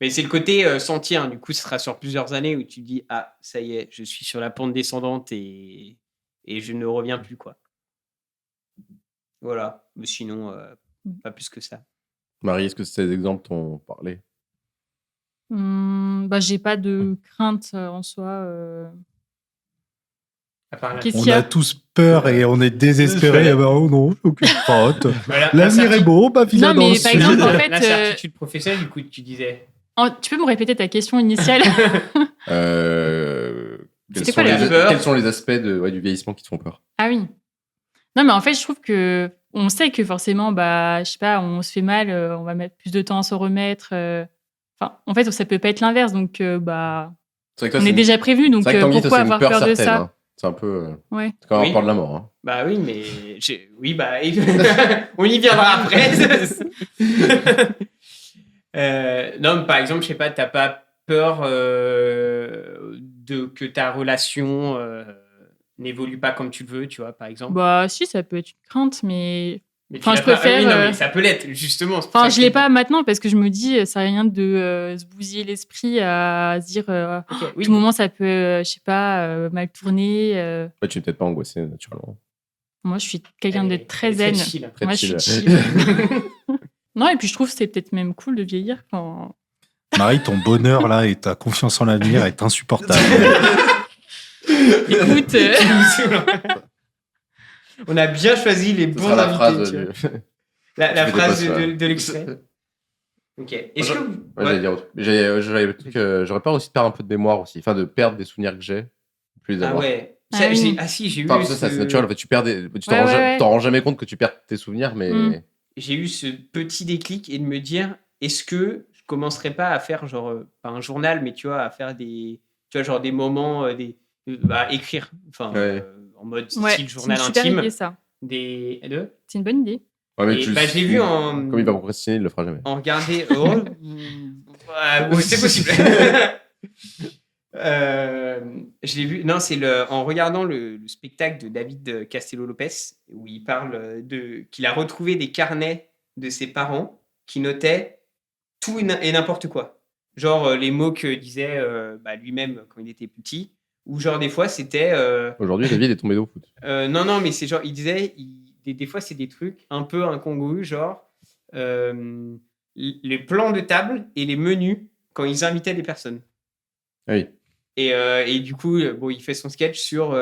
Mais c'est le côté sentir. Du coup, ce sera sur plusieurs années où tu te dis ah, ça y est, je suis sur la pente descendante et je ne reviens plus, quoi. Voilà. Mais sinon, pas plus que ça. Marie, est-ce que ces exemples t'ont parlé? J'ai pas de crainte en soi. Qu'est-ce On qu'il y a a tous peur et on est désespérés. Ah bah, oh non, aucune crainte. Voilà, L'avenir est beau, bah Non, mais par exemple, en fait, l'incertitude professionnelle, du coup, tu disais. Tu peux me répéter ta question initiale? Quels quoi les peurs? quels sont les aspects du vieillissement qui te font peur? Ah oui. Non, mais en fait, je trouve que on sait que forcément, je sais pas, on se fait mal, on va mettre plus de temps à s'en remettre. Enfin, en fait, ça peut pas être l'inverse, donc C'est vrai que toi, on est déjà prévenu, donc c'est vrai que Tanguy, toi, pourquoi c'est une avoir peur peur de certaine, ça? hein. C'est un peu. Ouais. C'est quand même Oui. peur de la mort. Hein. Bah oui, mais oui, on y viendra après. Non, mais par exemple, je sais pas, t'as pas peur que ta relation n'évolue pas comme tu le veux, tu vois, par exemple. Si, ça peut être une crainte, mais Mais enfin, tu je l'as pas- préfère, oui, non, mais ça peut l'être, justement. c'est pour enfin, ça je que l'ai pas maintenant parce que je me dis, ça sert à rien de se bousiller l'esprit à se dire, Ok, oui. tout moment, ça peut, je sais pas, mal tourner. Ouais, tu n'es peut-être pas angoissé naturellement. Moi, je suis quelqu'un de Elle est très zen. chill. Très Moi, chill. je suis chill. Non, et puis je trouve que c'est peut-être même cool de vieillir quand. Marie, ton bonheur là et ta confiance en l'avenir est insupportable. Écoute, On a bien choisi les Ce bons sera la invités. phrase tu vois. du. La Tu fais des phrase posts, là. de l'extrait. Ok. Est-ce que Ouais, j'allais dire autre. J'avais le truc, j'aurais peur aussi de perdre un peu de mémoire aussi. Enfin, de perdre des souvenirs que j'ai. Plus les Ah avoir. ouais. Ah oui. Si, j'ai eu Enfin, ça, c'est naturel. En fait, tu t'en Ouais. rends jamais compte que tu perds tes souvenirs, mais. J'ai eu ce petit déclic et de me dire, est-ce que je commencerais pas à faire genre pas un journal, mais tu vois, à faire des moments, écrire, enfin Ouais. en mode ouais, style journal c'est une super intime, idée, ça. C'est C'est une bonne idée. Ouais, mais Et je l'ai vu en. Comme il va procrastiner, il le fera jamais. En regarder. Ouais, c'est possible. Je l'ai vu. Non, c'est en regardant le spectacle de David Castello-Lopez où il parle qu'il a retrouvé des carnets de ses parents qui notaient tout et n'importe quoi. Genre les mots que disait lui-même quand il était petit. Ou genre des fois c'était. Aujourd'hui, David est tombé au foot. Non, mais c'est genre, il disait, des fois, c'est des trucs un peu incongrus, genre les plans de table et les menus quand ils invitaient des personnes. Oui. Et du coup, il fait son sketch sur.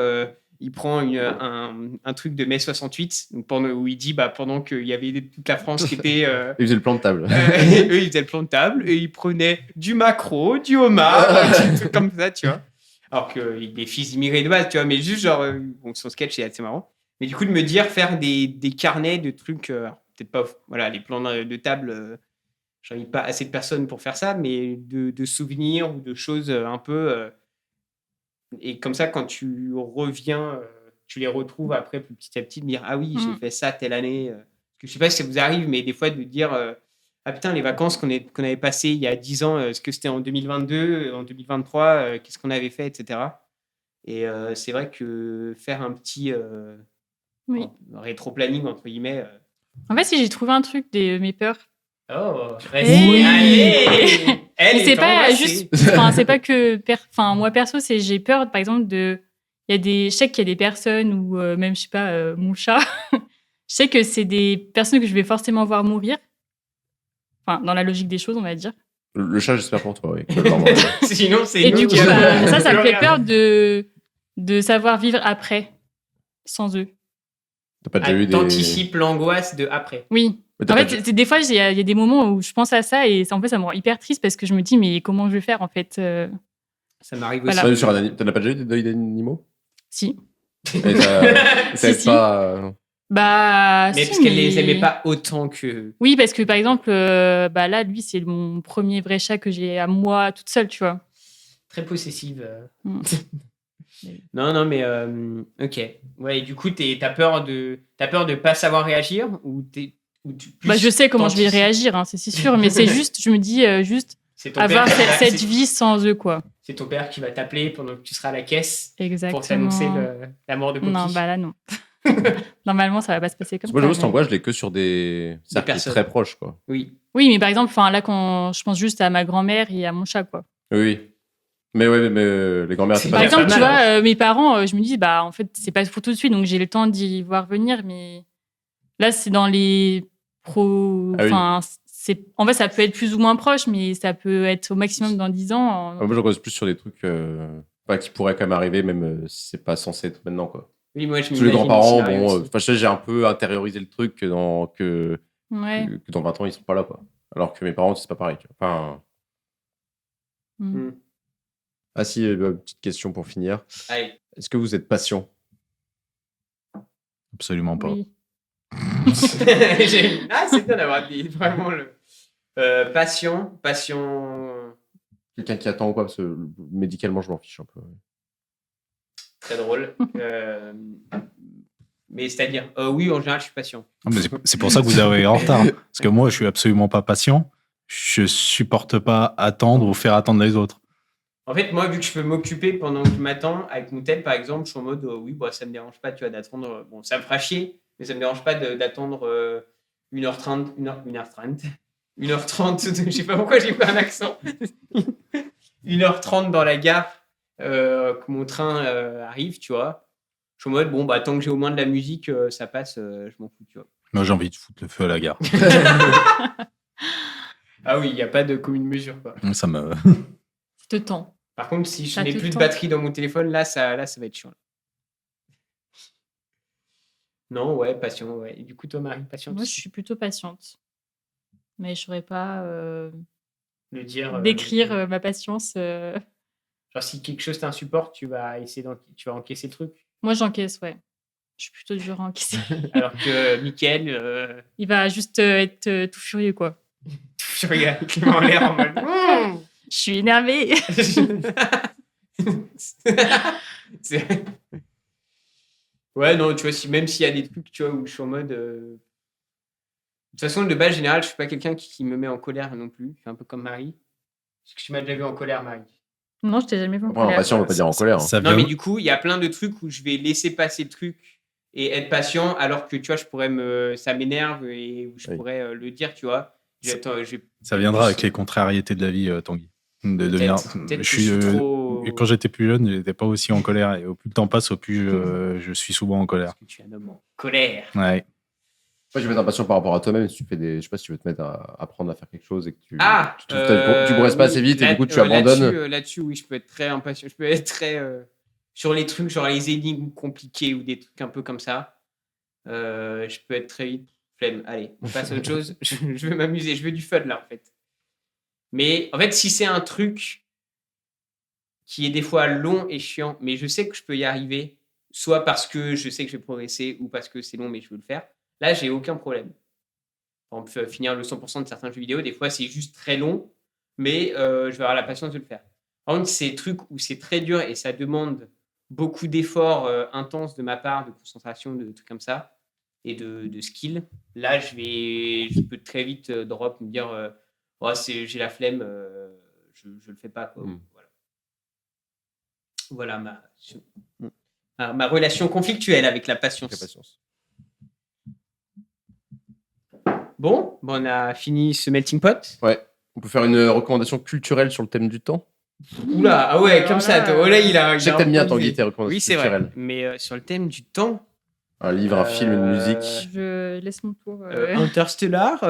Il prend un truc de mai 68, donc où il dit pendant qu'il y avait toute la France qui était. Il faisait le plan de table. Eux, ils faisaient le plan de table et ils prenaient du maquereau, du homard, des trucs comme ça, tu vois. Alors qu'il est fils d'immigrés de base, tu vois, mais juste genre, son sketch est assez marrant. Mais du coup, de me dire, faire des carnets de trucs, peut-être pas, voilà, les plans de table, j'en ai pas assez de personnes pour faire ça, mais de souvenirs ou de choses un peu. Et comme ça, quand tu reviens, tu les retrouves après petit à petit, de dire, ah oui, j'ai fait ça telle année. Parce que je sais pas si ça vous arrive, mais des fois, de dire. Ah putain, les vacances qu'on avait passées il y a 10 ans, est-ce que c'était en 2022, en 2023, qu'est-ce qu'on avait fait, etc. Et c'est vrai que faire un petit rétro-planning, entre guillemets. En fait, si j'ai trouvé un truc de mes peurs. Oh, Oui. allez. Mais c'est pas juste. Enfin, c'est pas que. Moi, perso, j'ai peur, par exemple, je sais qu'il y a des personnes, ou même, je sais pas, mon chat. Je sais que c'est des personnes que je vais forcément voir mourir. Enfin, dans la logique des choses, on va dire. Le chat, j'espère pour toi, oui. Sinon, c'est Et du coup, qui ça me fait peur de savoir vivre après, sans eux. T'as pas déjà eu des. T'anticipes l'angoisse de après. Oui. En fait, des fois, il y a des moments où je pense à ça et en fait, ça me rend hyper triste parce que je me dis, mais comment je vais faire en fait Ça m'arrive Voilà. aussi. T'en as pas déjà eu des deuils d'animaux? Si. Et ça aide Si. pas. Mais si, parce qu'elle les aimait pas autant que. Oui, parce que par exemple, là, lui, c'est mon premier vrai chat que j'ai à moi toute seule, tu vois. Très possessive. Mm. Non, mais ok. Ouais, et du coup, t'as peur de pas savoir réagir ou je sais comment je vais réagir, hein, c'est sûr, mais c'est juste, je me dis, juste c'est ton avoir père, cette vie sans eux, quoi. c'est ton père qui va t'appeler pendant que tu seras à la caisse Exactement. pour t'annoncer la mort de Poppy. Non, bah là, non. Normalement, ça va pas se passer comme Moi, ça. j'avoue, cet angoisse, je l'ai que sur des cercles personnes. très proches, quoi. Oui. Oui, mais par exemple, là, quand je pense juste à ma grand-mère et à mon chat, quoi. Oui. Mais les grand-mères, C'est c'est pas Par pas exemple, mal, tu hein. vois, mes parents, je me dis, bah, en fait, c'est pas pour tout de suite, donc j'ai le temps d'y voir venir, mais là, c'est dans les pros. Ah oui. Enfin, en fait, ça peut être plus ou moins proche, mais ça peut être au maximum dans 10 ans. Moi, j'angoisse plus sur des trucs qui pourraient quand même arriver, même si c'est pas censé être maintenant, quoi. Oui, moi, je Parce que les m'imagine grands-parents, le scénario aussi. je sais, j'ai un peu intériorisé le truc que dans 20 ans, ils sont pas là, quoi. Alors que mes parents, c'est pas pareil. Tu vois. Enfin... Mm. Ah si, une petite question pour finir. Allez. Est-ce que vous êtes patient? Absolument pas. Oui. C'est bien d'avoir dit vraiment le passion. Quelqu'un qui attend ou quoi? Parce que médicalement, je m'en fiche un peu. Très drôle. Mais c'est-à-dire, oui, en général, je suis patient. Non, mais c'est pour ça que vous arrivez en retard. Parce que moi, je suis absolument pas patient. Je supporte pas attendre ou faire attendre les autres. En fait, moi, vu que je peux m'occuper pendant que je m'attends, avec Moutel, par exemple, je suis en mode, oui, bah, ça me dérange pas, tu vois, d'attendre. Bon, ça me fera chier, mais ça me dérange pas d'attendre 1h30, 1h30. 1h30, je sais pas pourquoi j'ai pas un accent. 1h30 dans la gare, que mon train arrive, tu vois. Je suis en mode, bon, bah, tant que j'ai au moins de la musique, ça passe, je m'en fous, tu vois. Moi, j'ai envie de foutre le feu à la gare. Ah oui, il n'y a pas de commune mesure, quoi. Ça me... C'est le temps. Par contre, si je Ça n'ai te plus de tend. batterie dans mon téléphone, là, ça va être chiant. Non, ouais, patient, ouais. Et du coup, toi, Marie, patiente Moi, je suis plutôt patiente. Mais je saurais pas le dire. décrire ma patience. Genre, si quelque chose t'insupporte, tu vas essayer tu vas encaisser le truc. Moi, j'encaisse, ouais. Je suis plutôt dur à encaisser. Alors que Mickaël, Il va juste être tout furieux, quoi. je regarde il met en l'air en mode. Je suis énervée. C'est- Ouais, non, tu vois, même s'il y a des trucs, tu vois, où je suis en mode. De toute façon, de base générale, je suis pas quelqu'un qui me met en colère non plus. Je suis un peu comme Marie. Est-ce que tu m'as déjà vu en colère, Marie? Non, je t'ai jamais vu en Après, en colère. patient, on va pas dire en colère. Hein. Ça Non, vient- mais du coup, il y a plein de trucs où je vais laisser passer le truc et être patient, alors que, tu vois, ça m'énerve et où je Oui. pourrais le dire, tu vois. Ça viendra avec les contrariétés de la vie, Tanguy. Peut-être que je suis trop... Quand j'étais plus jeune, j'étais pas aussi en colère. Et au plus le temps passe, au plus je suis souvent en colère. Parce que tu es un homme en colère. Ouais. Moi, je vais être impatient par rapport à toi-même. Si tu fais je sais pas si tu veux te mettre à apprendre à faire quelque chose et que tu tu progresses pas assez vite et du coup tu abandonnes. Là-dessus, oui, je peux être très impatient. Je peux être très sur les trucs, genre les énigmes compliquées ou des trucs un peu comme ça. Je peux être très vite flemme. Allez, on passe à autre chose. Je veux m'amuser. Je veux du fun là, en fait. Mais en fait, si c'est un truc qui est des fois long et chiant, mais je sais que je peux y arriver, soit parce que je sais que je vais progresser ou parce que c'est long, mais je veux le faire. Là, j'ai aucun problème. Par exemple, finir le 100% de certains jeux vidéo, des fois, c'est juste très long, mais je vais avoir la patience de le faire. Par contre, ces trucs où c'est très dur et ça demande beaucoup d'efforts intenses de ma part, de concentration, de trucs comme ça, et de skill, là, je peux très vite drop, me dire j'ai la flemme, je le fais pas. Quoi. Voilà ma relation conflictuelle avec la patience. Bon, on a fini ce melting pot. Ouais. On peut faire une recommandation culturelle sur le thème du temps. Oula, ah ouais, comme ça. Je sais que t'aimes bien Tanguy, tes recommandations Oui, c'est culturelles. vrai. Mais sur le thème du temps. Un livre, un film, une musique. Je laisse mon tour. Interstellar.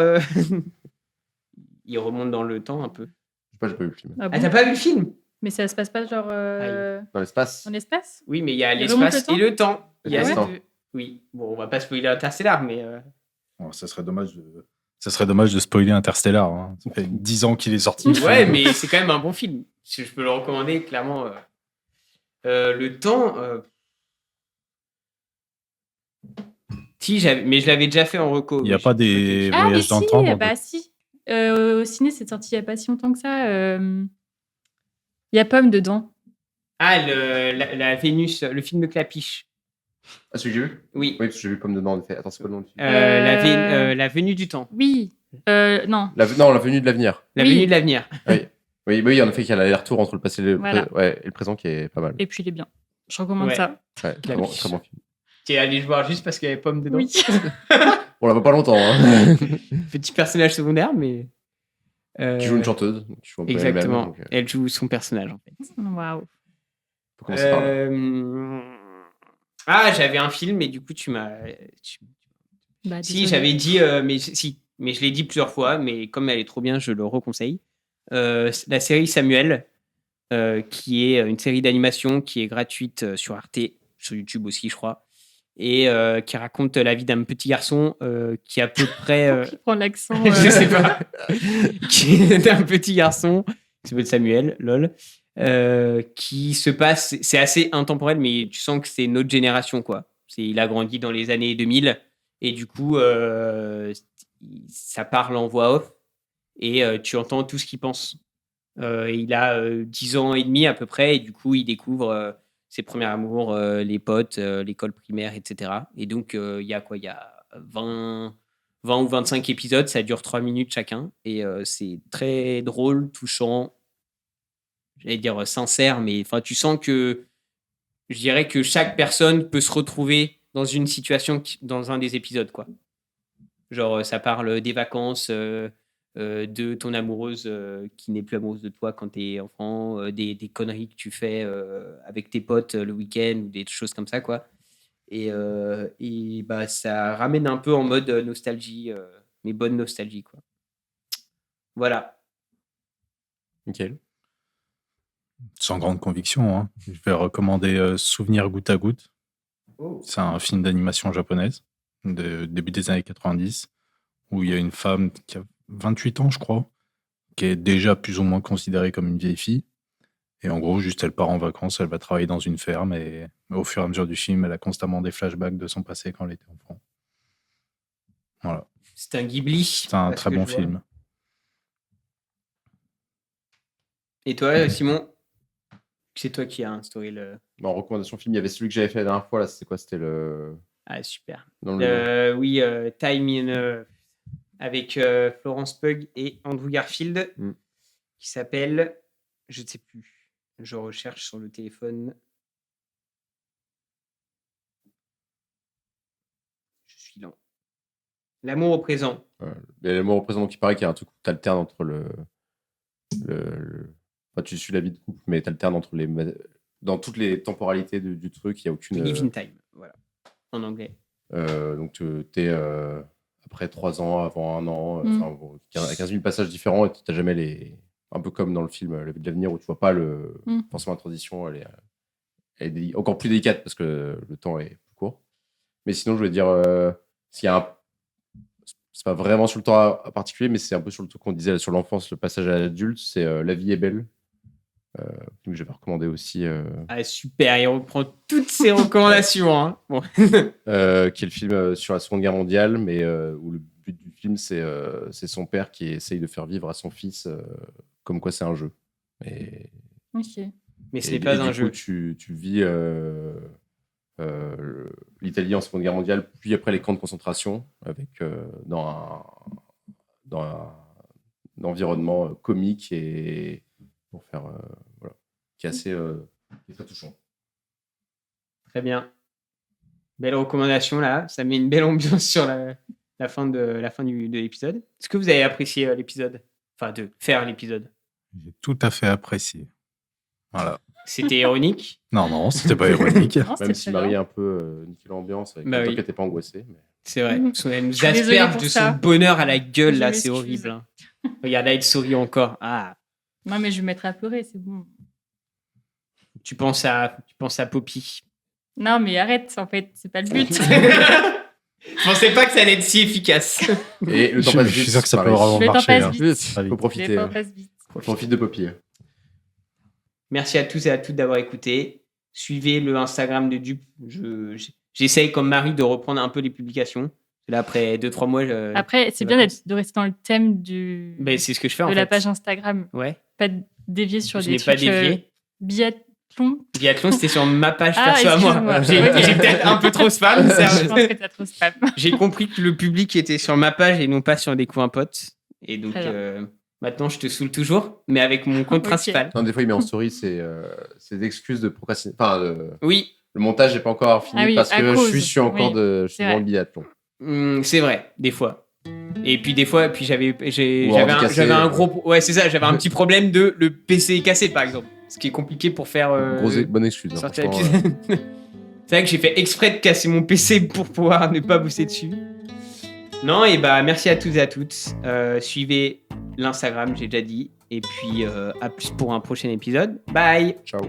Il remonte dans le temps un peu. Je sais pas, j'ai pas vu le film. Ah bon T'as pas vu le film? Mais ça se passe pas genre Dans l'espace. en espace? Oui, mais il y a Il remonte l'espace le temps et le temps. Il y a L'espace. ces deux. Oui, bon, on va pas spoiler Interstellar, mais. Bon, ça serait dommage de spoiler Interstellar. Hein. Ça fait 10 ans qu'il est sorti. Ouais, mais c'est quand même un bon film. Je peux le recommander, clairement. Le temps. Si, mais je l'avais déjà fait en reco. Il n'y a pas des Ah, mais voyages dans si, le temps. bah si. Au ciné, c'est sorti il n'y a pas si longtemps que ça. Il y a Pomme dedans. Ah, la Vénus, le film de Clapiche. Ah, celui que j'ai vu? Oui. Oui, parce que j'ai vu Pomme dedans, en effet. Attends, c'est quoi le nom du film? La venue du temps. Oui. Non. Non, La venue de l'avenir. La Oui. venue de l'avenir. Oui. Oui, en effet, il y a l'aller-retour entre le passé et Voilà. et le présent qui est pas mal. Et puis il est bien. Je recommande Ouais. ça. Ouais, très bon film. Tu es allé le voir juste parce qu'il y avait Pomme dedans. Oui. On la voit pas longtemps. Hein. Petit personnage secondaire, mais. Qui joue une chanteuse. Qui joue un peu elle-même, Exactement. donc, Elle joue son personnage, en fait. Waouh. faut commencer par là. Ah, j'avais un film, mais du coup, tu m'as. Bah, Si, désolée. j'avais dit, mais je l'ai dit plusieurs fois, mais comme elle est trop bien, je le reconseille. La série Samuel, qui est une série d'animation qui est gratuite sur Arte, sur YouTube aussi, je crois, et qui raconte la vie d'un petit garçon qui est à peu près. Qui prend l'accent. Je sais pas. Qui est un petit garçon qui s'appelle Samuel, lol. Qui se passe, c'est assez intemporel, mais tu sens que c'est notre génération, quoi. Il a grandi dans les années 2000 et du coup, ça parle en voix off et tu entends tout ce qu'il pense. Il a 10 ans et demi à peu près et du coup, il découvre ses premiers amours, les potes, l'école primaire, etc. Et donc, il y a 20 ou 25 épisodes, ça dure 3 minutes chacun et c'est très drôle, touchant. J'allais dire sincère, mais tu sens que je dirais que chaque personne peut se retrouver dans une situation dans un des épisodes, quoi. Genre, ça parle des vacances, de ton amoureuse qui n'est plus amoureuse de toi quand t'es enfant, des conneries que tu fais avec tes potes le week-end ou des choses comme ça, quoi. Et bah, ça ramène un peu en mode nostalgie, mais bonne nostalgie, quoi. Voilà. Nickel. Sans grande conviction, hein. Je vais recommander Souvenir goutte à goutte. Oh. C'est un film d'animation japonaise de début des années 90 où il y a une femme qui a 28 ans, je crois, qui est déjà plus ou moins considérée comme une vieille fille. Et en gros, juste elle part en vacances, elle va travailler dans une ferme et au fur et à mesure du film, elle a constamment des flashbacks de son passé quand elle était enfant. Voilà. C'est un Ghibli. C'est un très bon film. Et toi, Simon? C'est toi qui as instauré le... En recommandation film, il y avait celui que j'avais fait la dernière fois, là, c'était quoi? C'était le... Ah, super. Non, oui, Time in... avec Florence Pugh et Andrew Garfield, qui s'appelle... Je ne sais plus. Je recherche sur le téléphone. Je suis lent. L'amour au présent. L'amour au présent, donc il paraît qu'il y a un truc où tu alternes entre Enfin, tu suis la vie de couple, mais tu alternes entre dans toutes les temporalités du truc, il n'y a aucune... Live in time, voilà, en anglais. Donc tu es après 3 ans, avant 1 an, 15 000 passages différents et tu n'as jamais un peu comme dans le film La vie de l'avenir où tu vois pas forcément la transition, elle est encore plus délicate parce que le temps est plus court. Mais sinon, je voulais dire, s'il y a c'est pas vraiment sur le temps à particulier, mais c'est un peu sur le truc qu'on disait sur l'enfance, le passage à l'adulte, c'est La vie est belle. Que j'avais recommandé aussi. Ah, super, il reprend toutes ses recommandations. Hein. Bon. Qui est le film sur la Seconde Guerre mondiale, mais où le but du film, c'est son père qui essaye de faire vivre à son fils comme quoi c'est un jeu. Ok. Mais ce n'est pas un jeu. Tu vis l'Italie en Seconde Guerre mondiale, puis après les camps de concentration, avec dans un environnement comique et pour faire voilà, qui est assez qui est très touchant. Très bien. Belle recommandation là, ça met une belle ambiance sur la fin de l'épisode. Est-ce que vous avez apprécié l'épisode? Enfin, de faire l'épisode. J'ai tout à fait apprécié. Voilà. C'était ironique? Non, c'était pas ironique. Non, Même si Marie a un peu niqué l'ambiance, avec le temps qu'elle n'était pas angoissée. Mais... C'est vrai. Elle nous Je suis désolée asperge pour de ça. son bonheur à la gueule, Je là, c'est m'excuse. horrible. Hein. Regarde, là, elle sourit encore. Ah, Non, mais je vais me mettre à pleurer, c'est bon. tu penses à Poppy. Non, mais arrête, en fait, c'est pas le but. Je pensais pas que ça allait être si efficace. Et le temps Je passe suis vite. sûr que ça peut Marie. vraiment Le temps marcher. passe hein. vite. Très vite. Faut profiter. Les temps passent vite. Profite de Poppy. Merci à tous et à toutes d'avoir écouté. Suivez le Instagram de Dupe. J'essaye, comme Marie, de reprendre un peu les publications. Là, après 2-3 mois. Après, c'est bien de rester dans le thème Ben, c'est ce que je fais en de fait. la page Instagram. Ouais. Pas dévier sur Je des n'ai trucs pas dévié. biathlon. Biathlon, c'était sur ma page Ah, perso à moi. excuse-moi. J'ai Ok. j'ai peut-être un peu trop spam. Je pense que t'as trop spam. J'ai compris que le public était sur ma page et non pas sur des coins potes. Et donc, Très bien. Maintenant, je te saoule toujours, mais avec mon compte principal. Non, des fois, il met en story ses excuses de procrastination. Enfin, Oui. Le montage n'est pas encore fini parce que je suis encore je suis dans le biathlon. C'est vrai, des fois. Et puis des fois, j'avais un gros... Ouais, c'est ça, j'avais un petit problème de le PC est cassé, par exemple. Ce qui est compliqué pour faire... bonne excuse. C'est vrai que j'ai fait exprès de casser mon PC pour pouvoir ne pas bosser dessus. Non, et bah merci à tous et à toutes. Suivez l'Instagram, j'ai déjà dit. Et puis à plus pour un prochain épisode. Bye. Ciao.